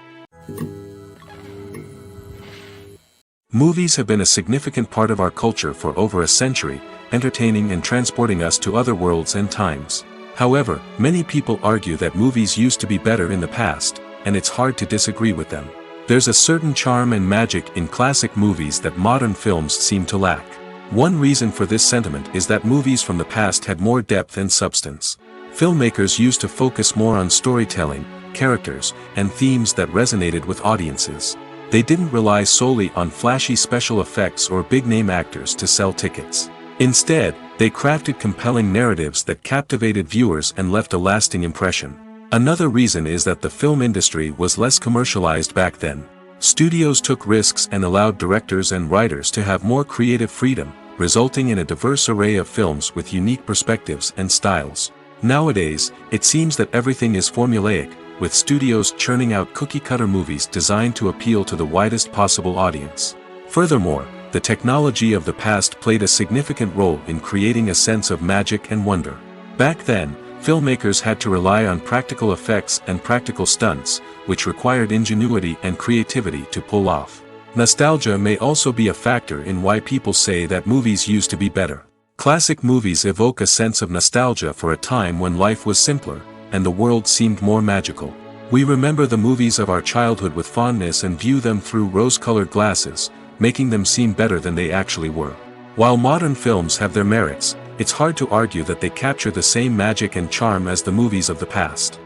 Movies have been a significant part of our culture for over a century, entertaining and transporting us to other worlds and times. However, many people argue that movies used to be better in the past, and it's hard to disagree with them. There's a certain charm and magic in classic movies that modern films seem to lack. One reason for this sentiment is that movies from the past had more depth and substance. Filmmakers used to focus more on storytelling, characters, and themes that resonated with audiences. They didn't rely solely on flashy special effects or big-name actors to sell tickets. Instead, they crafted compelling narratives that captivated viewers and left a lasting impression. Another reason is that the film industry was less commercialized back then. Studios took risks and allowed directors and writers to have more creative freedom, resulting in a diverse array of films with unique perspectives and styles. Nowadays, it seems that everything is formulaic, with studios churning out cookie-cutter movies designed to appeal to the widest possible audience. Furthermore, the technology of the past played a significant role in creating a sense of magic and wonder. Back then, filmmakers had to rely on practical effects and practical stunts, which required ingenuity and creativity to pull off. Nostalgia may also be a factor in why people say that movies used to be better. Classic movies evoke a sense of nostalgia for a time when life was simpler, and the world seemed more magical. We remember the movies of our childhood with fondness and view them through rose-colored glasses, making them seem better than they actually were. While modern films have their merits, it's hard to argue that they capture the same magic and charm as the movies of the past.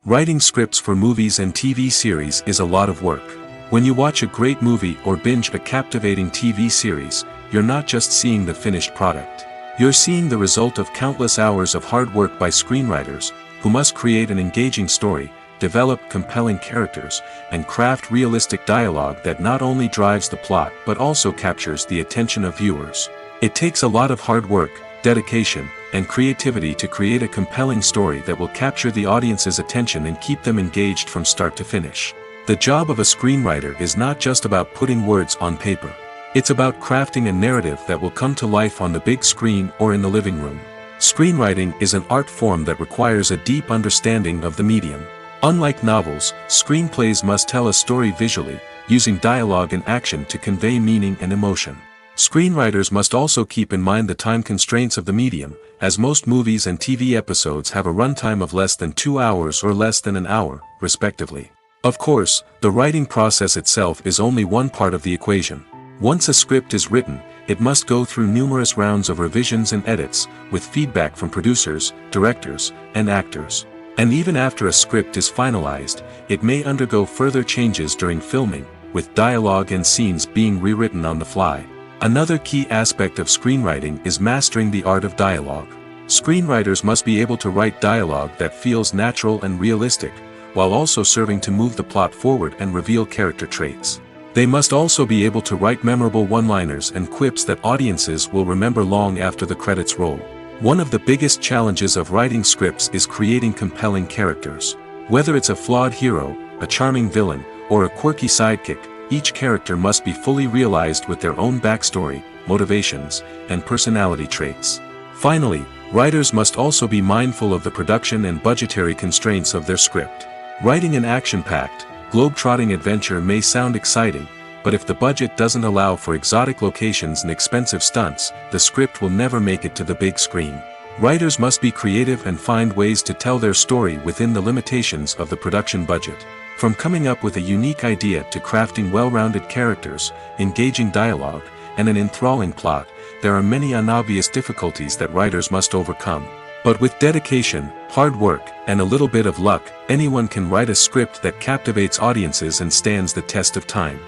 Writing scripts for movies and TV series is a lot of work. When you watch a great movie or binge a captivating TV series, you're not just seeing the finished product. You're seeing the result of countless hours of hard work by screenwriters, who must create an engaging story, develop compelling characters, and craft realistic dialogue that not only drives the plot but also captures the attention of viewers. It takes a lot of hard work, dedication, and creativity to create a compelling story that will capture the audience's attention and keep them engaged from start to finish. The job of a screenwriter is not just about putting words on paper. It's about crafting a narrative that will come to life on the big screen or in the living room. Screenwriting is an art form that requires a deep understanding of the medium. Unlike novels, screenplays must tell a story visually, using dialogue and action to convey meaning and emotion. Screenwriters must also keep in mind the time constraints of the medium, as most movies and TV episodes have a runtime of less than 2 hours or less than an hour, respectively. Of course, the writing process itself is only one part of the equation. Once a script is written, it must go through numerous rounds of revisions and edits, with feedback from producers, directors, and actors. And even after a script is finalized, it may undergo further changes during filming, with dialogue and scenes being rewritten on the fly. Another key aspect of screenwriting is mastering the art of dialogue. Screenwriters must be able to write dialogue that feels natural and realistic, while also serving to move the plot forward and reveal character traits. They must also be able to write memorable one-liners and quips that audiences will remember long after the credits roll. One of the biggest challenges of writing scripts is creating compelling characters. Whether it's a flawed hero, a charming villain, or a quirky sidekick, each character must be fully realized with their own backstory, motivations, and personality traits. Finally, writers must also be mindful of the production and budgetary constraints of their script. Writing an action-packed, globe-trotting adventure may sound exciting, but if the budget doesn't allow for exotic locations and expensive stunts, the script will never make it to the big screen. Writers must be creative and find ways to tell their story within the limitations of the production budget. From coming up with a unique idea to crafting well-rounded characters, engaging dialogue, and an enthralling plot, there are many unobvious difficulties that writers must overcome. But with dedication, hard work, and a little bit of luck, anyone can write a script that captivates audiences and stands the test of time.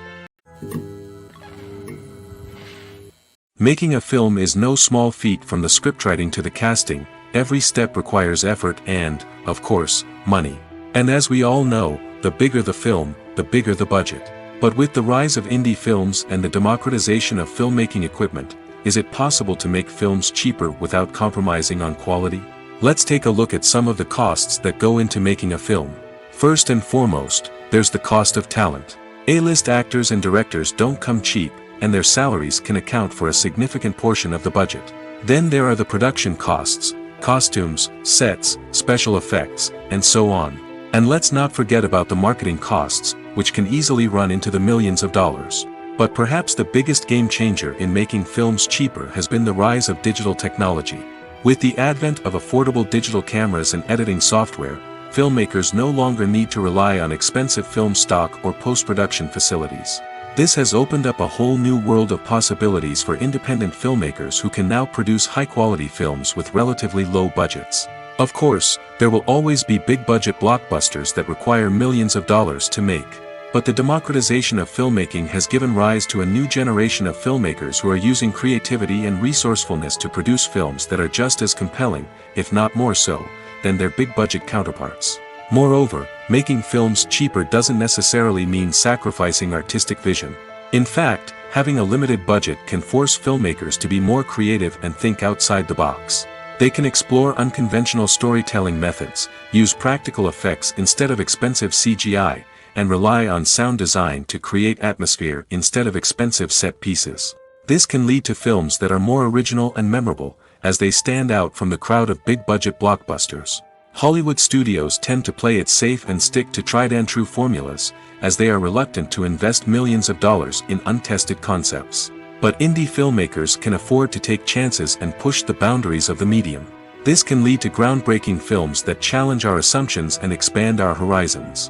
Making a film is no small feat. From the scriptwriting to the casting, every step requires effort and, of course, money. And as we all know, the bigger the film, the bigger the budget. But with the rise of indie films and the democratization of filmmaking equipment, is it possible to make films cheaper without compromising on quality? Let's take a look at some of the costs that go into making a film. First and foremost, there's the cost of talent. A-list actors and directors don't come cheap, and their salaries can account for a significant portion of the budget. Then there are the production costs, costumes, sets, special effects, and so on. And let's not forget about the marketing costs, which can easily run into the millions of dollars. But perhaps the biggest game changer in making films cheaper has been the rise of digital technology. With the advent of affordable digital cameras and editing software, filmmakers no longer need to rely on expensive film stock or post-production facilities. This has opened up a whole new world of possibilities for independent filmmakers who can now produce high-quality films with relatively low budgets. Of course, there will always be big-budget blockbusters that require millions of dollars to make. But the democratization of filmmaking has given rise to a new generation of filmmakers who are using creativity and resourcefulness to produce films that are just as compelling, if not more so, than their big-budget counterparts. Moreover, making films cheaper doesn't necessarily mean sacrificing artistic vision. In fact, having a limited budget can force filmmakers to be more creative and think outside the box. They can explore unconventional storytelling methods, use practical effects instead of expensive CGI, and rely on sound design to create atmosphere instead of expensive set pieces. This can lead to films that are more original and memorable, as they stand out from the crowd of big-budget blockbusters. Hollywood studios tend to play it safe and stick to tried-and-true formulas, as they are reluctant to invest millions of dollars in untested concepts. But indie filmmakers can afford to take chances and push the boundaries of the medium. This can lead to groundbreaking films that challenge our assumptions and expand our horizons.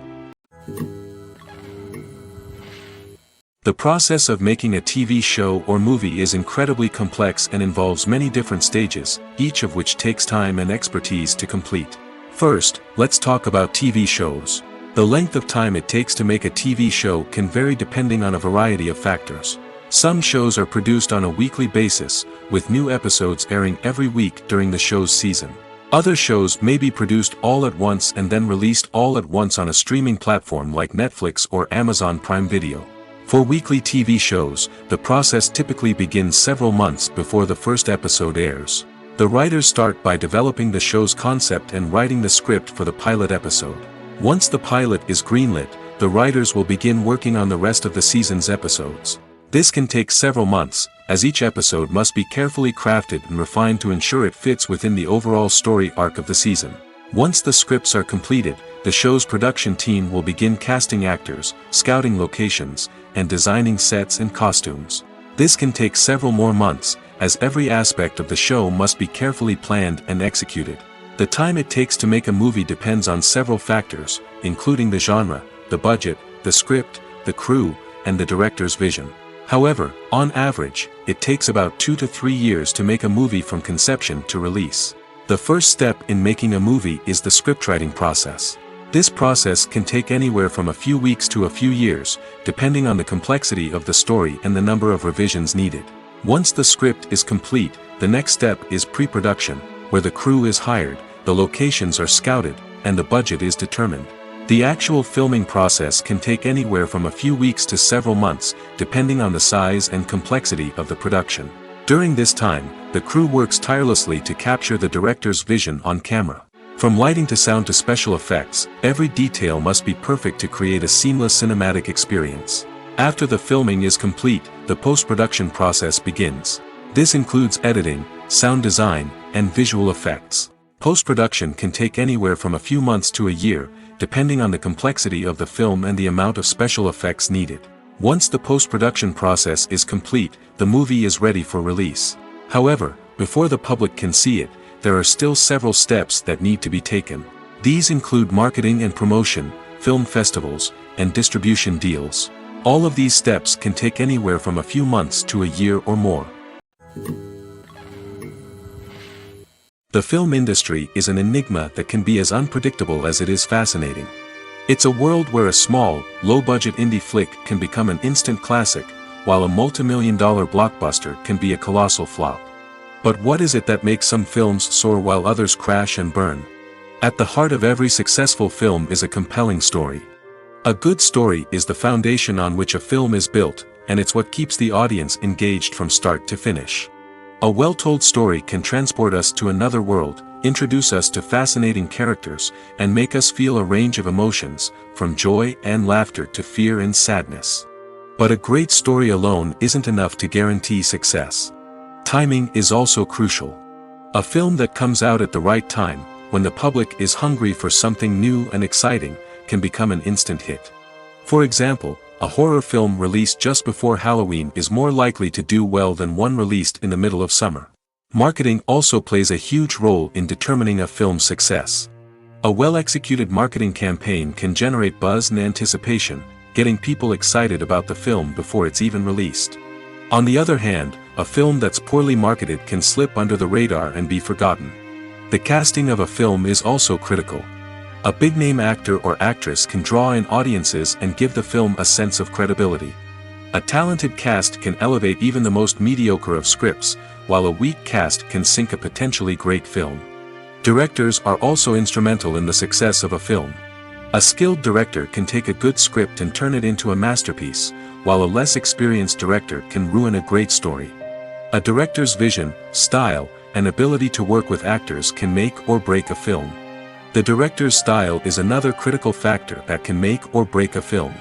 The process of making a TV show or movie is incredibly complex and involves many different stages, each of which takes time and expertise to complete. First, let's talk about TV shows. The length of time it takes to make a TV show can vary depending on a variety of factors. Some shows are produced on a weekly basis, with new episodes airing every week during the show's season. Other shows may be produced all at once and then released all at once on a streaming platform like Netflix or Amazon Prime Video. For weekly TV shows, the process typically begins several months before the first episode airs. The writers start by developing the show's concept and writing the script for the pilot episode. Once the pilot is greenlit, the writers will begin working on the rest of the season's episodes. This can take several months, as each episode must be carefully crafted and refined to ensure it fits within the overall story arc of the season. Once the scripts are completed, the show's production team will begin casting actors, scouting locations, and designing sets and costumes. This can take several more months, as every aspect of the show must be carefully planned and executed. The time it takes to make a movie depends on several factors, including the genre, the budget, the script, the crew, and the director's vision. However, on average, it takes about 2 to 3 years to make a movie from conception to release. The first step in making a movie is the scriptwriting process. This process can take anywhere from a few weeks to a few years, depending on the complexity of the story and the number of revisions needed. Once the script is complete, the next step is pre-production, where the crew is hired, the locations are scouted, and the budget is determined. The actual filming process can take anywhere from a few weeks to several months, depending on the size and complexity of the production. During this time, the crew works tirelessly to capture the director's vision on camera. From lighting to sound to special effects, every detail must be perfect to create a seamless cinematic experience. After the filming is complete, the post-production process begins. This includes editing, sound design, and visual effects. Post-production can take anywhere from a few months to a year, depending on the complexity of the film and the amount of special effects needed. Once the post-production process is complete, the movie is ready for release. However, before the public can see it, there are still several steps that need to be taken. These include marketing and promotion, film festivals, and distribution deals. All of these steps can take anywhere from a few months to a year or more. The film industry is an enigma that can be as unpredictable as it is fascinating. It's a world where a small, low-budget indie flick can become an instant classic, while a multi-million-dollar blockbuster can be a colossal flop. But what is it that makes some films soar while others crash and burn? At the heart of every successful film is a compelling story. A good story is the foundation on which a film is built, and it's what keeps the audience engaged from start to finish. A well-told story can transport us to another world, introduce us to fascinating characters, and make us feel a range of emotions, from joy and laughter to fear and sadness. But a great story alone isn't enough to guarantee success. Timing is also crucial. A film that comes out at the right time, when the public is hungry for something new and exciting, can become an instant hit. For example, a horror film released just before Halloween is more likely to do well than one released in the middle of summer. Marketing also plays a huge role in determining a film's success. A well-executed marketing campaign can generate buzz and anticipation, getting people excited about the film before it's even released. On the other hand, a film that's poorly marketed can slip under the radar and be forgotten. The casting of a film is also critical. A big-name actor or actress can draw in audiences and give the film a sense of credibility. A talented cast can elevate even the most mediocre of scripts, while a weak cast can sink a potentially great film. Directors are also instrumental in the success of a film. A skilled director can take a good script and turn it into a masterpiece, while a less experienced director can ruin a great story. A director's vision, style, and ability to work with actors can make or break a film. The director's style is another critical factor that can make or break a film.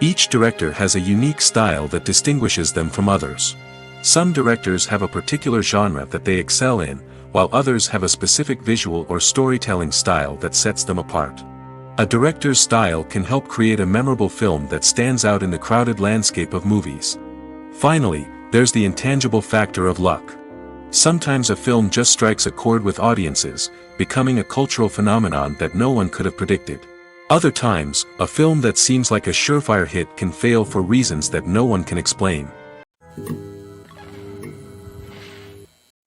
Each director has a unique style that distinguishes them from others. Some directors have a particular genre that they excel in, while others have a specific visual or storytelling style that sets them apart. A director's style can help create a memorable film that stands out in the crowded landscape of movies. Finally, there's the intangible factor of luck. Sometimes a film just strikes a chord with audiences, becoming a cultural phenomenon that no one could have predicted. Other times, a film that seems like a surefire hit can fail for reasons that no one can explain.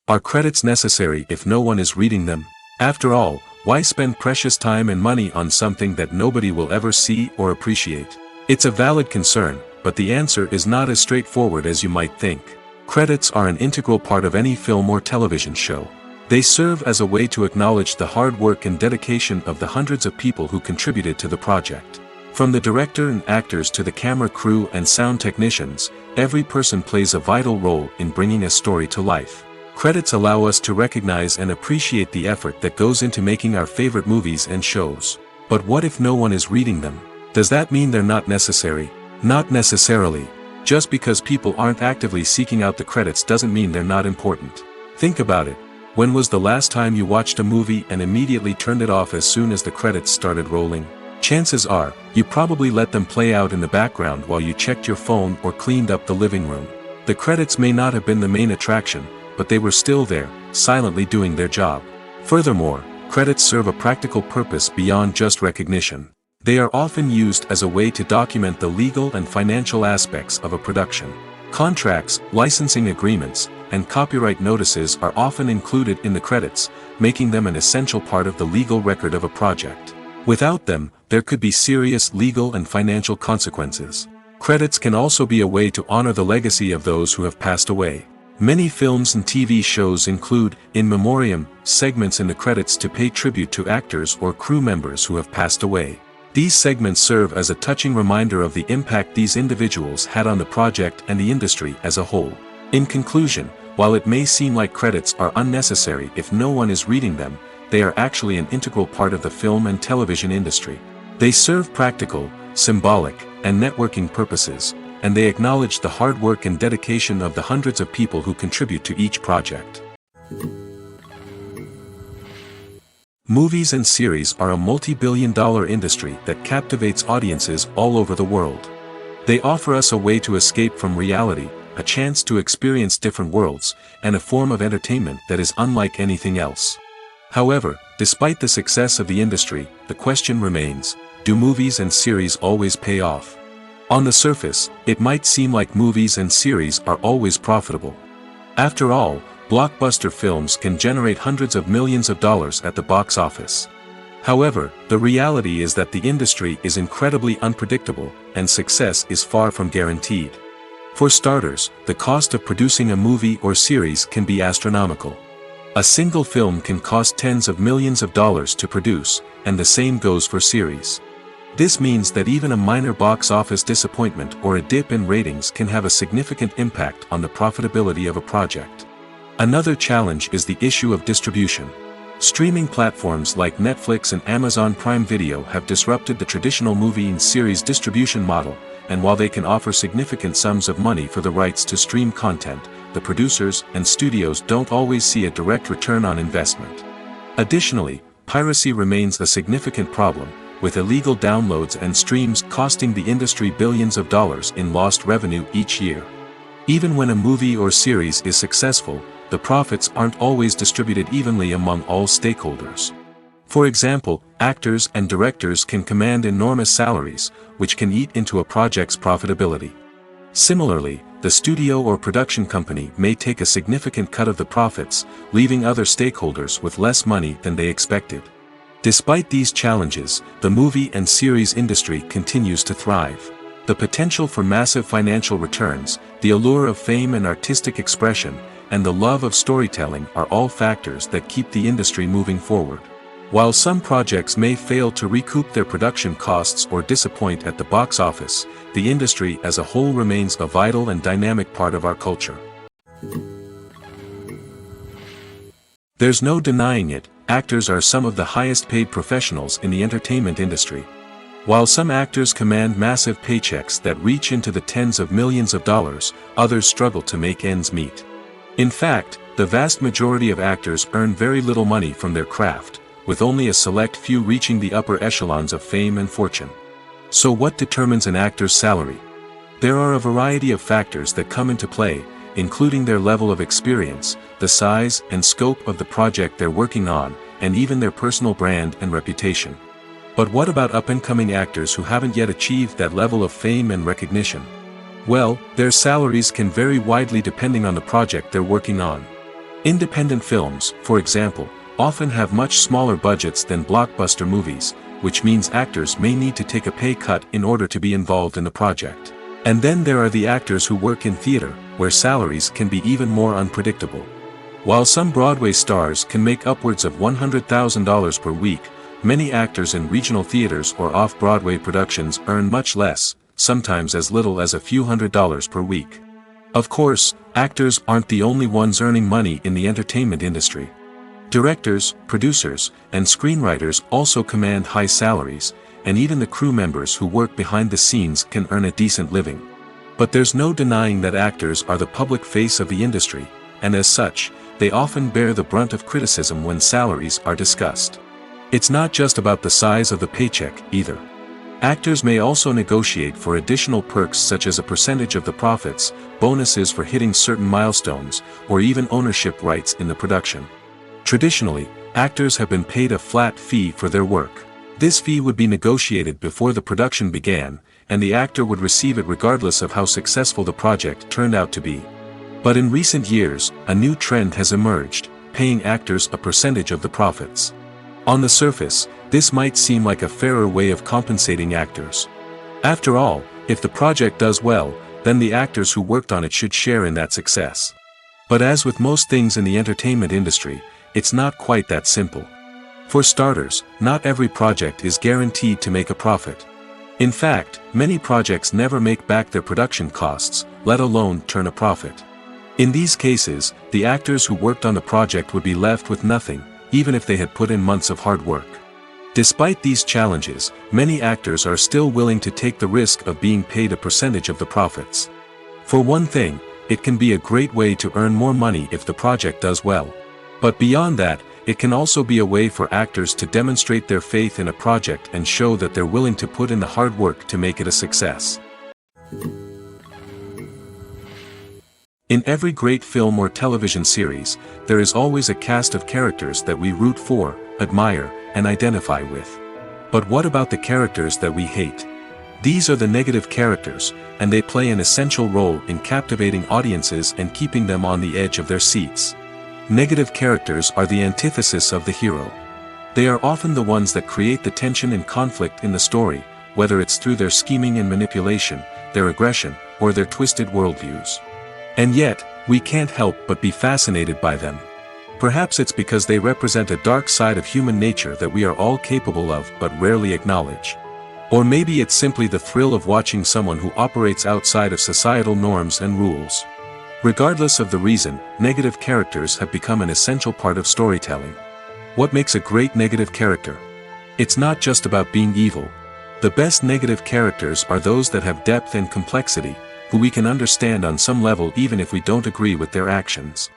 Are credits necessary if no one is reading them? After all, why spend precious time and money on something that nobody will ever see or appreciate? It's a valid concern, but the answer is not as straightforward as you might think. Credits are an integral part of any film or television show. They serve as a way to acknowledge the hard work and dedication of the hundreds of people who contributed to the project. From the director and actors to the camera crew and sound technicians, every person plays a vital role in bringing a story to life. Credits allow us to recognize and appreciate the effort that goes into making our favorite movies and shows. But what if no one is reading them? Does that mean they're not necessary? Not necessarily. Just because people aren't actively seeking out the credits doesn't mean they're not important. Think about it. When was the last time you watched a movie and immediately turned it off as soon as the credits started rolling? Chances are, you probably let them play out in the background while you checked your phone or cleaned up the living room. The credits may not have been the main attraction, but they were still there, silently doing their job. Furthermore, credits serve a practical purpose beyond just recognition. They are often used as a way to document the legal and financial aspects of a production. Contracts, licensing agreements, and copyright notices are often included in the credits, making them an essential part of the legal record of a project. Without them, there could be serious legal and financial consequences. Credits can also be a way to honor the legacy of those who have passed away. Many films and TV shows include, in memoriam, segments in the credits to pay tribute to actors or crew members who have passed away. These segments serve as a touching reminder of the impact these individuals had on the project and the industry as a whole. In conclusion, while it may seem like credits are unnecessary if no one is reading them, they are actually an integral part of the film and television industry. They serve practical, symbolic, and networking purposes, and they acknowledge the hard work and dedication of the hundreds of people who contribute to each project. Movies and series are a multi-billion-dollar industry that captivates audiences all over the world. They offer us a way to escape from reality, a chance to experience different worlds, and a form of entertainment that is unlike anything else. However, despite the success of the industry, the question remains, do movies and series always pay off? On the surface, it might seem like movies and series are always profitable. After all, blockbuster films can generate hundreds of millions of dollars at the box office. However, the reality is that the industry is incredibly unpredictable, and success is far from guaranteed. For starters, the cost of producing a movie or series can be astronomical. A single film can cost tens of millions of dollars to produce, and the same goes for series. This means that even a minor box office disappointment or a dip in ratings can have a significant impact on the profitability of a project. Another challenge is the issue of distribution. Streaming platforms like Netflix and Amazon Prime Video have disrupted the traditional movie and series distribution model, and while they can offer significant sums of money for the rights to stream content, the producers and studios don't always see a direct return on investment. Additionally, piracy remains a significant problem, with illegal downloads and streams costing the industry billions of dollars in lost revenue each year. Even when a movie or series is successful, the profits aren't always distributed evenly among all stakeholders. For example, actors and directors can command enormous salaries, which can eat into a project's profitability. Similarly, the studio or production company may take a significant cut of the profits, leaving other stakeholders with less money than they expected. Despite these challenges, the movie and series industry continues to thrive. The potential for massive financial returns, the allure of fame and artistic expression, and the love of storytelling are all factors that keep the industry moving forward. While some projects may fail to recoup their production costs or disappoint at the box office, the industry as a whole remains a vital and dynamic part of our culture. There's no denying it, actors are some of the highest paid professionals in the entertainment industry. While some actors command massive paychecks that reach into the tens of millions of dollars, others struggle to make ends meet. In fact, the vast majority of actors earn very little money from their craft, with only a select few reaching the upper echelons of fame and fortune. So what determines an actor's salary? There are a variety of factors that come into play, including their level of experience, the size and scope of the project they're working on, and even their personal brand and reputation. But what about up-and-coming actors who haven't yet achieved that level of fame and recognition? Well, their salaries can vary widely depending on the project they're working on. Independent films, for example, often have much smaller budgets than blockbuster movies, which means actors may need to take a pay cut in order to be involved in the project. And then there are the actors who work in theater, where salaries can be even more unpredictable. While some Broadway stars can make upwards of $100,000 per week, many actors in regional theaters or off-Broadway productions earn much less, sometimes as little as a few $100s per week. Of course, actors aren't the only ones earning money in the entertainment industry. Directors, producers, and screenwriters also command high salaries, and even the crew members who work behind the scenes can earn a decent living. But there's no denying that actors are the public face of the industry, and as such, they often bear the brunt of criticism when salaries are discussed. It's not just about the size of the paycheck, either. Actors may also negotiate for additional perks such as a percentage of the profits, bonuses for hitting certain milestones, or even ownership rights in the production. Traditionally, actors have been paid a flat fee for their work. This fee would be negotiated before the production began, and the actor would receive it regardless of how successful the project turned out to be. But in recent years, a new trend has emerged, paying actors a percentage of the profits. On the surface, this might seem like a fairer way of compensating actors. After all, if the project does well, then the actors who worked on it should share in that success. But as with most things in the entertainment industry, it's not quite that simple. For starters, not every project is guaranteed to make a profit. In fact, many projects never make back their production costs, let alone turn a profit. In these cases, the actors who worked on the project would be left with nothing, even if they had put in months of hard work. Despite these challenges, many actors are still willing to take the risk of being paid a percentage of the profits. For one thing, it can be a great way to earn more money if the project does well. But beyond that, it can also be a way for actors to demonstrate their faith in a project and show that they're willing to put in the hard work to make it a success. In every great film or television series, there is always a cast of characters that we root for, admire, and identify with. But what about the characters that we hate? These are the negative characters, and they play an essential role in captivating audiences and keeping them on the edge of their seats. Negative characters are the antithesis of the hero. They are often the ones that create the tension and conflict in the story, whether it's through their scheming and manipulation, their aggression, or their twisted worldviews. And yet, we can't help but be fascinated by them. Perhaps it's because they represent a dark side of human nature that we are all capable of but rarely acknowledge. Or maybe it's simply the thrill of watching someone who operates outside of societal norms and rules. Regardless of the reason, negative characters have become an essential part of storytelling. What makes a great negative character? It's not just about being evil. The best negative characters are those that have depth and complexity, who we can understand on some level even if we don't agree with their actions.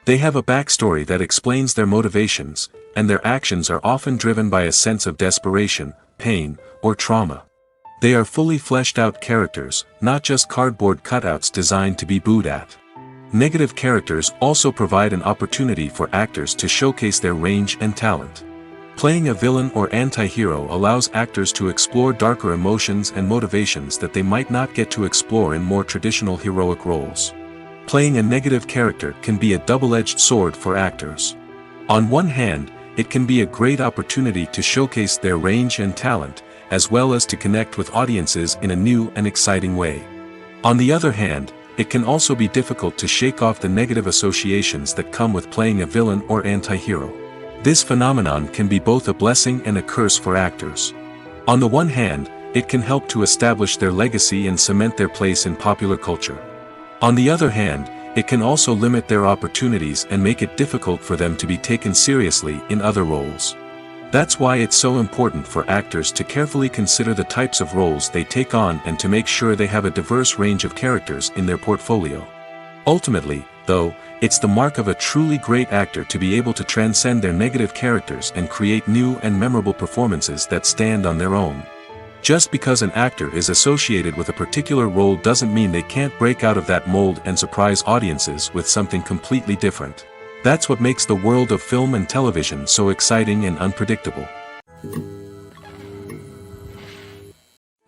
They have a backstory that explains their motivations, and their actions are often driven by a sense of desperation, pain, or trauma. They are fully fleshed out characters, not just cardboard cutouts designed to be booed at. Negative characters also provide an opportunity for actors to showcase their range and talent. Playing a villain or anti-hero allows actors to explore darker emotions and motivations that they might not get to explore in more traditional heroic roles. Playing a negative character can be a double-edged sword for actors. On one hand, it can be a great opportunity to showcase their range and talent, as well as to connect with audiences in a new and exciting way. On the other hand, it can also be difficult to shake off the negative associations that come with playing a villain or anti-hero. This phenomenon can be both a blessing and a curse for actors. On the one hand, it can help to establish their legacy and cement their place in popular culture. On the other hand, it can also limit their opportunities and make it difficult for them to be taken seriously in other roles. That's why it's so important for actors to carefully consider the types of roles they take on and to make sure they have a diverse range of characters in their portfolio. Ultimately, though, it's the mark of a truly great actor to be able to transcend their negative characters and create new and memorable performances that stand on their own. Just because an actor is associated with a particular role doesn't mean they can't break out of that mold and surprise audiences with something completely different. That's what makes the world of film and television so exciting and unpredictable.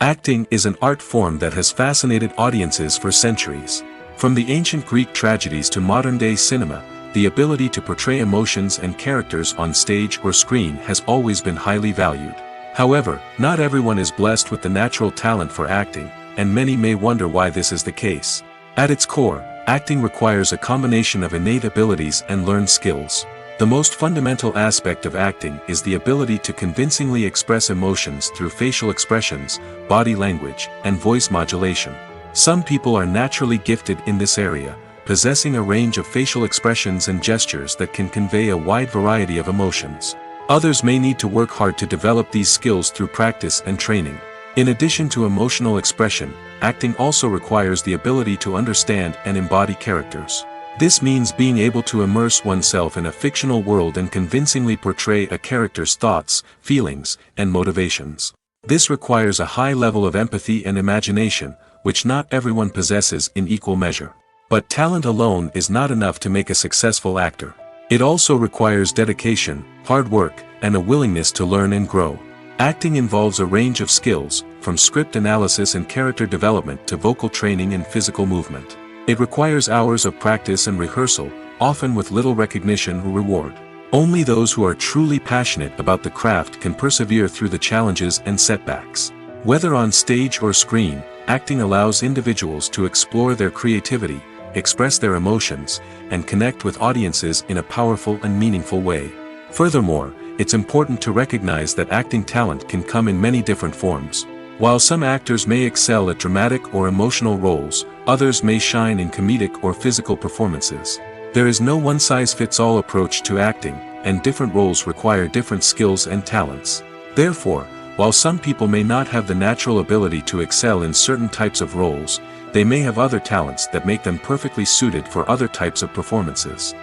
Acting is an art form that has fascinated audiences for centuries. From the ancient Greek tragedies to modern-day cinema, the ability to portray emotions and characters on stage or screen has always been highly valued. However, not everyone is blessed with the natural talent for acting, and many may wonder why this is the case. At its core, acting requires a combination of innate abilities and learned skills. The most fundamental aspect of acting is the ability to convincingly express emotions through facial expressions, body language, and voice modulation. Some people are naturally gifted in this area, possessing a range of facial expressions and gestures that can convey a wide variety of emotions. Others may need to work hard to develop these skills through practice and training. In addition to emotional expression, acting also requires the ability to understand and embody characters. This means being able to immerse oneself in a fictional world and convincingly portray a character's thoughts, feelings, and motivations. This requires a high level of empathy and imagination, which not everyone possesses in equal measure. But talent alone is not enough to make a successful actor. It also requires dedication, hard work, and a willingness to learn and grow. Acting involves a range of skills, from script analysis and character development to vocal training and physical movement. It requires hours of practice and rehearsal, often with little recognition or reward. Only those who are truly passionate about the craft can persevere through the challenges and setbacks. Whether on stage or screen, acting allows individuals to explore their creativity, express their emotions, and connect with audiences in a powerful and meaningful way. Furthermore, it's important to recognize that acting talent can come in many different forms. While some actors may excel at dramatic or emotional roles, others may shine in comedic or physical performances. There is no one-size-fits-all approach to acting, and different roles require different skills and talents. Therefore, while some people may not have the natural ability to excel in certain types of roles, they may have other talents that make them perfectly suited for other types of performances.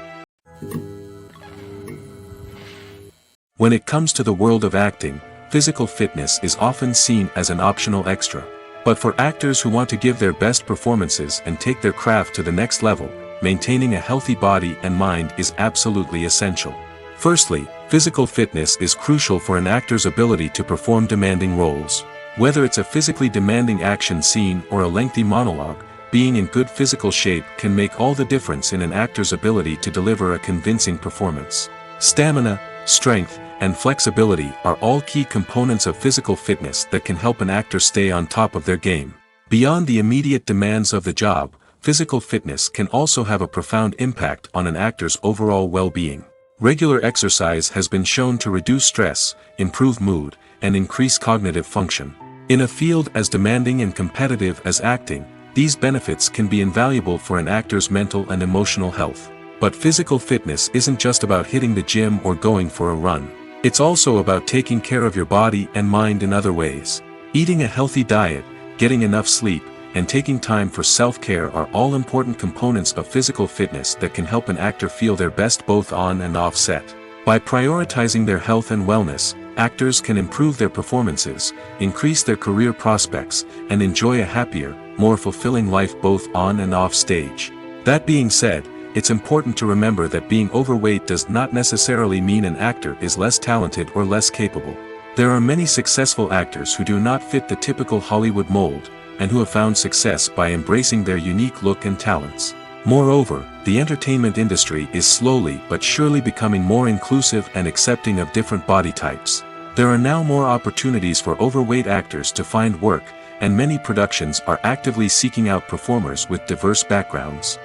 When it comes to the world of acting, physical fitness is often seen as an optional extra. But for actors who want to give their best performances and take their craft to the next level, maintaining a healthy body and mind is absolutely essential. Firstly, physical fitness is crucial for an actor's ability to perform demanding roles. Whether it's a physically demanding action scene or a lengthy monologue, being in good physical shape can make all the difference in an actor's ability to deliver a convincing performance. Stamina, strength, and flexibility are all key components of physical fitness that can help an actor stay on top of their game. Beyond the immediate demands of the job, physical fitness can also have a profound impact on an actor's overall well-being. Regular exercise has been shown to reduce stress, improve mood, and increase cognitive function. In a field as demanding and competitive as acting, these benefits can be invaluable for an actor's mental and emotional health. But physical fitness isn't just about hitting the gym or going for a run. It's also about taking care of your body and mind in other ways. Eating a healthy diet, getting enough sleep, and taking time for self-care are all important components of physical fitness that can help an actor feel their best both on and off set. By prioritizing their health and wellness, actors can improve their performances, increase their career prospects, and enjoy a happier, more fulfilling life both on and off stage. That being said, it's important to remember that being overweight does not necessarily mean an actor is less talented or less capable. There are many successful actors who do not fit the typical Hollywood mold, and who have found success by embracing their unique look and talents. Moreover, the entertainment industry is slowly but surely becoming more inclusive and accepting of different body types. There are now more opportunities for overweight actors to find work, and many productions are actively seeking out performers with diverse backgrounds.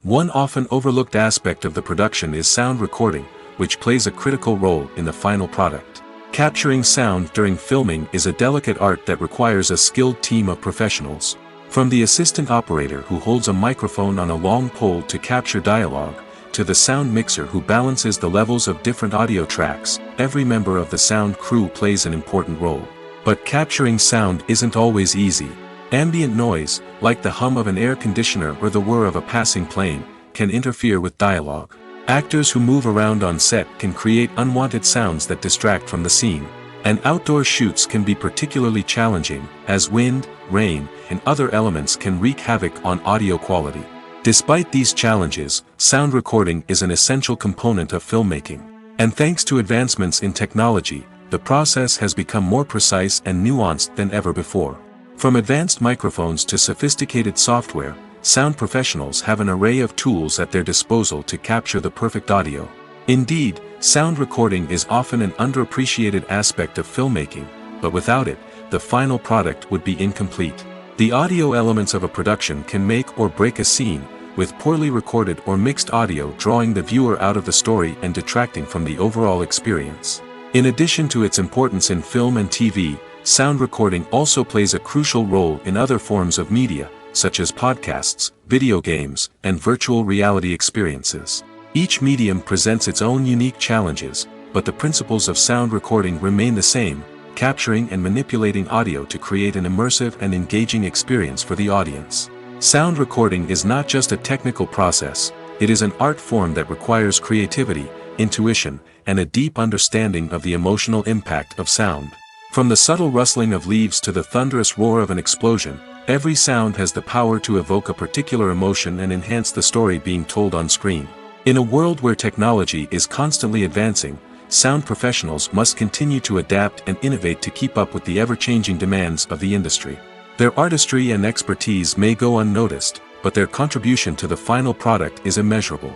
One often overlooked aspect of the production is sound recording, which plays a critical role in the final product. Capturing sound during filming is a delicate art that requires a skilled team of professionals. From the assistant operator who holds a microphone on a long pole to capture dialogue, to the sound mixer who balances the levels of different audio tracks, every member of the sound crew plays an important role. But capturing sound isn't always easy. Ambient noise, like the hum of an air conditioner or the whir of a passing plane, can interfere with dialogue. Actors who move around on set can create unwanted sounds that distract from the scene. And outdoor shoots can be particularly challenging, as wind, rain, and other elements can wreak havoc on audio quality. Despite these challenges, sound recording is an essential component of filmmaking. And thanks to advancements in technology, the process has become more precise and nuanced than ever before. From advanced microphones to sophisticated software, sound professionals have an array of tools at their disposal to capture the perfect audio. Indeed, sound recording is often an underappreciated aspect of filmmaking, but without it, the final product would be incomplete. The audio elements of a production can make or break a scene, with poorly recorded or mixed audio drawing the viewer out of the story and detracting from the overall experience. In addition to its importance in film and TV, sound recording also plays a crucial role in other forms of media, such as podcasts, video games, and virtual reality experiences. Each medium presents its own unique challenges, but the principles of sound recording remain the same, capturing and manipulating audio to create an immersive and engaging experience for the audience. Sound recording is not just a technical process, it is an art form that requires creativity, intuition, and a deep understanding of the emotional impact of sound. From the subtle rustling of leaves to the thunderous roar of an explosion, every sound has the power to evoke a particular emotion and enhance the story being told on screen. In a world where technology is constantly advancing, sound professionals must continue to adapt and innovate to keep up with the ever-changing demands of the industry. Their artistry and expertise may go unnoticed, but their contribution to the final product is immeasurable.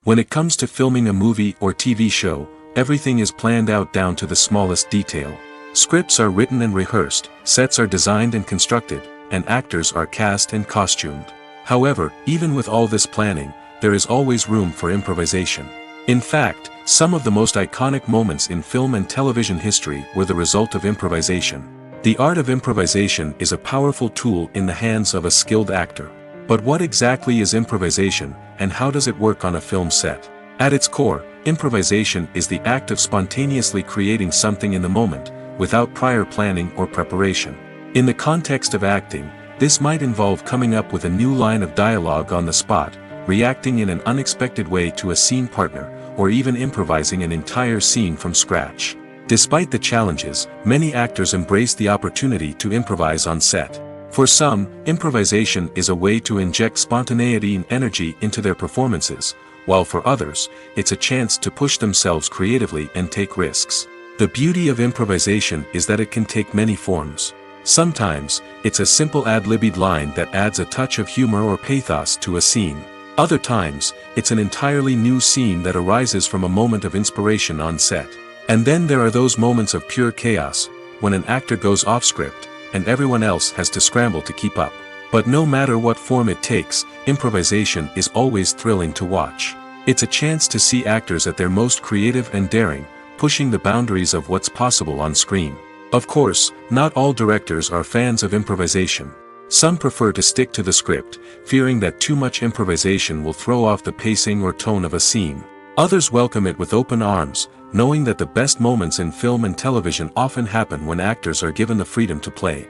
When it comes to filming a movie or TV show, everything is planned out down to the smallest detail. Scripts are written and rehearsed, sets are designed and constructed, and actors are cast and costumed. However, even with all this planning, there is always room for improvisation. In fact, some of the most iconic moments in film and television history were the result of improvisation. The art of improvisation is a powerful tool in the hands of a skilled actor. But what exactly is improvisation, and how does it work on a film set? At its core, improvisation is the act of spontaneously creating something in the moment, without prior planning or preparation. In the context of acting, This might involve coming up with a new line of dialogue on the spot, reacting in an unexpected way to a scene partner, or even improvising an entire scene from scratch. Despite the challenges, many actors embrace the opportunity to improvise on set. For some, improvisation is a way to inject spontaneity and energy into their performances, while for others, it's a chance to push themselves creatively and take risks. The beauty of improvisation is that it can take many forms. Sometimes, it's a simple ad-libbed line that adds a touch of humor or pathos to a scene. Other times, it's an entirely new scene that arises from a moment of inspiration on set. And then there are those moments of pure chaos, when an actor goes off script, and everyone else has to scramble to keep up. But no matter what form it takes, improvisation is always thrilling to watch. It's a chance to see actors at their most creative and daring, pushing the boundaries of what's possible on screen. Of course, not all directors are fans of improvisation. Some prefer to stick to the script, fearing that too much improvisation will throw off the pacing or tone of a scene. Others welcome it with open arms, knowing that the best moments in film and television often happen when actors are given the freedom to play.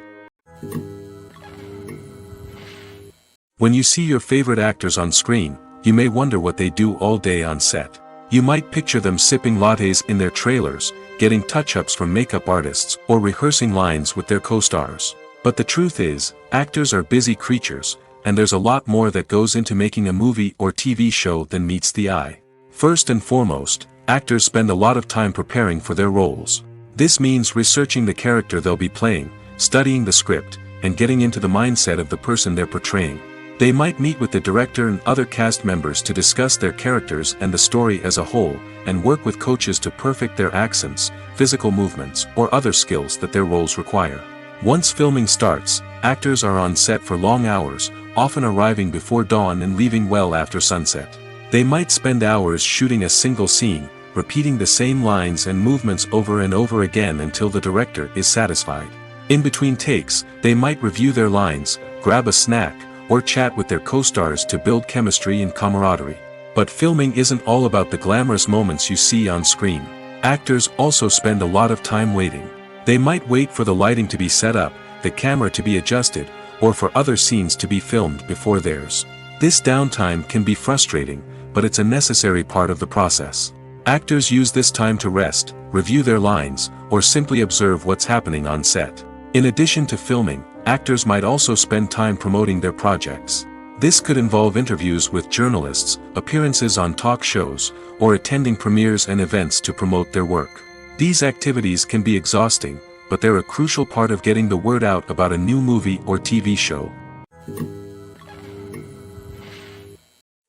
When you see your favorite actors on screen, you may wonder what they do all day on set. You might picture them sipping lattes in their trailers, getting touch-ups from makeup artists, or rehearsing lines with their co-stars. But the truth is, actors are busy creatures, and there's a lot more that goes into making a movie or TV show than meets the eye. First and foremost, actors spend a lot of time preparing for their roles. This means researching the character they'll be playing, studying the script, and getting into the mindset of the person they're portraying. They might meet with the director and other cast members to discuss their characters and the story as a whole, and work with coaches to perfect their accents, physical movements, or other skills that their roles require. Once filming starts, actors are on set for long hours, often arriving before dawn and leaving well after sunset. They might spend hours shooting a single scene, repeating the same lines and movements over and over again until the director is satisfied. In between takes, they might review their lines, grab a snack, or chat with their co-stars to build chemistry and camaraderie. But filming isn't all about the glamorous moments you see on screen. Actors also spend a lot of time waiting. They might wait for the lighting to be set up, the camera to be adjusted, or for other scenes to be filmed before theirs. This downtime can be frustrating, but it's a necessary part of the process. Actors use this time to rest, review their lines, or simply observe what's happening on set. In addition to filming, actors might also spend time promoting their projects. This could involve interviews with journalists, appearances on talk shows, or attending premieres and events to promote their work. These activities can be exhausting, but they're a crucial part of getting the word out about a new movie or TV show.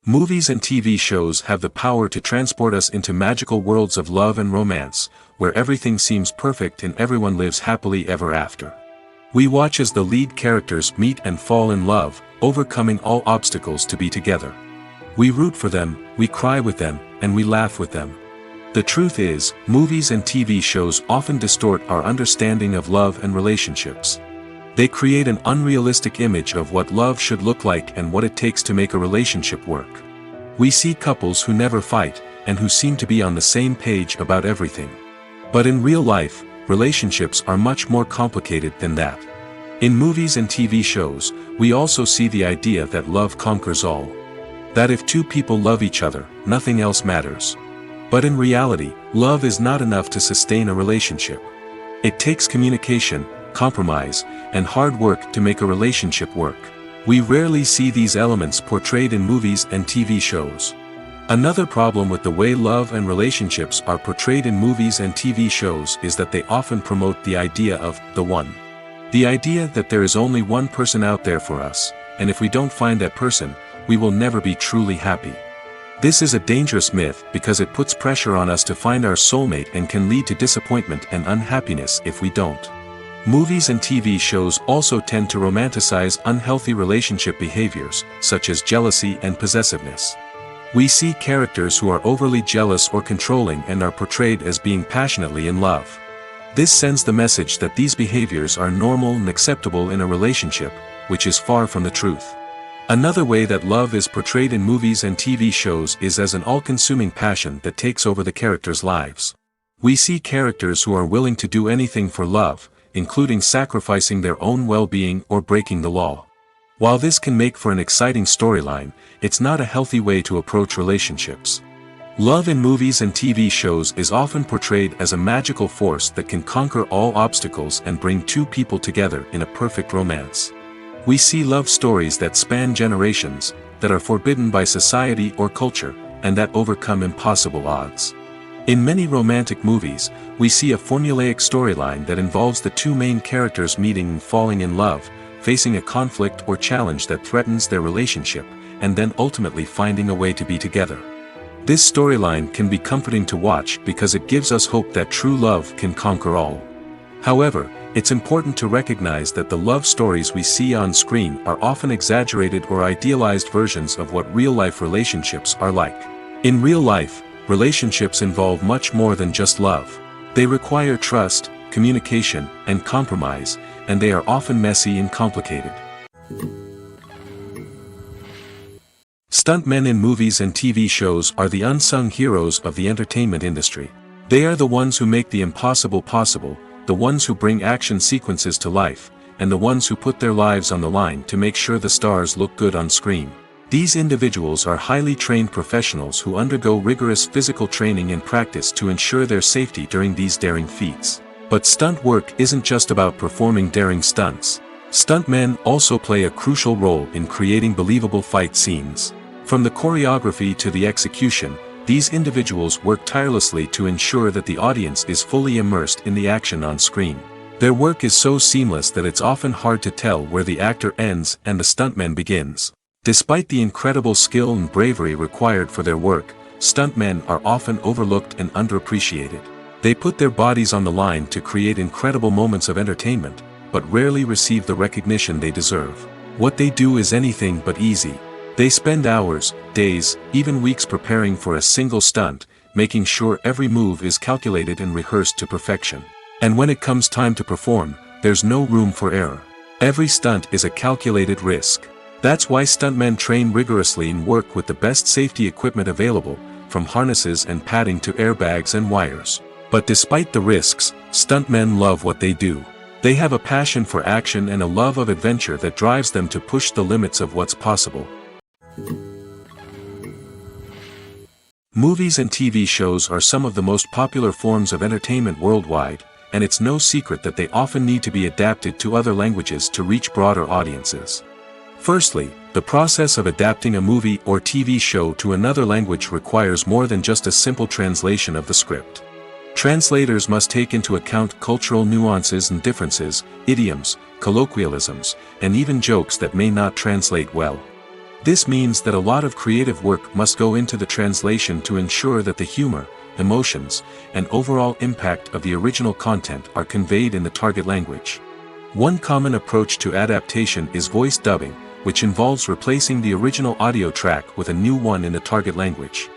Movies and TV shows have the power to transport us into magical worlds of love and romance, where everything seems perfect and everyone lives happily ever after. We watch as the lead characters meet and fall in love, overcoming all obstacles to be together. We root for them, we cry with them, and we laugh with them. The truth is, movies and TV shows often distort our understanding of love and relationships. They create an unrealistic image of what love should look like and what it takes to make a relationship work. We see couples who never fight, and who seem to be on the same page about everything. But in real life, relationships are much more complicated than that. In movies and TV shows, we also see the idea that love conquers all. That if two people love each other, nothing else matters. But in reality, love is not enough to sustain a relationship. It takes communication, compromise, and hard work to make a relationship work. We rarely see these elements portrayed in movies and TV shows. Another problem with the way love and relationships are portrayed in movies and TV shows is that they often promote the idea of the one. The idea that there is only one person out there for us, and if we don't find that person, we will never be truly happy. This is a dangerous myth because it puts pressure on us to find our soulmate and can lead to disappointment and unhappiness if we don't. Movies and TV shows also tend to romanticize unhealthy relationship behaviors, such as jealousy and possessiveness. We see characters who are overly jealous or controlling and are portrayed as being passionately in love. This sends the message that these behaviors are normal and acceptable in a relationship, which is far from the truth. Another way that love is portrayed in movies and TV shows is as an all-consuming passion that takes over the characters' lives. We see characters who are willing to do anything for love, including sacrificing their own well-being or breaking the law. While this can make for an exciting storyline, it's not a healthy way to approach relationships. Love in movies and TV shows is often portrayed as a magical force that can conquer all obstacles and bring two people together in a perfect romance. We see love stories that span generations, that are forbidden by society or culture, and that overcome impossible odds. In many romantic movies, we see a formulaic storyline that involves the two main characters meeting and falling in love, facing a conflict or challenge that threatens their relationship, and then ultimately finding a way to be together. This storyline can be comforting to watch because it gives us hope that true love can conquer all. However, it's important to recognize that the love stories we see on screen are often exaggerated or idealized versions of what real-life relationships are like. In real life, relationships involve much more than just love. They require trust, communication, and compromise, and they are often messy and complicated. Stuntmen in movies and TV shows are the unsung heroes of the entertainment industry. They are the ones who make the impossible possible, the ones who bring action sequences to life, and the ones who put their lives on the line to make sure the stars look good on screen. These individuals are highly trained professionals who undergo rigorous physical training and practice to ensure their safety during these daring feats. But stunt work isn't just about performing daring stunts. Stuntmen also play a crucial role in creating believable fight scenes. From the choreography to the execution, these individuals work tirelessly to ensure that the audience is fully immersed in the action on screen. Their work is so seamless that it's often hard to tell where the actor ends and the stuntman begins. Despite the incredible skill and bravery required for their work, stuntmen are often overlooked and underappreciated. They put their bodies on the line to create incredible moments of entertainment, but rarely receive the recognition they deserve. What they do is anything but easy. They spend hours, days, even weeks preparing for a single stunt, making sure every move is calculated and rehearsed to perfection. And when it comes time to perform, there's no room for error. Every stunt is a calculated risk. That's why stuntmen train rigorously and work with the best safety equipment available, from harnesses and padding to airbags and wires. But despite the risks, stuntmen love what they do. They have a passion for action and a love of adventure that drives them to push the limits of what's possible. Movies and TV shows are some of the most popular forms of entertainment worldwide, and it's no secret that they often need to be adapted to other languages to reach broader audiences. Firstly, the process of adapting a movie or TV show to another language requires more than just a simple translation of the script. Translators must take into account cultural nuances and differences, idioms, colloquialisms, and even jokes that may not translate well. This means that a lot of creative work must go into the translation to ensure that the humor, emotions, and overall impact of the original content are conveyed in the target language. One common approach to adaptation is voice dubbing, which involves replacing the original audio track with a new one in the target language.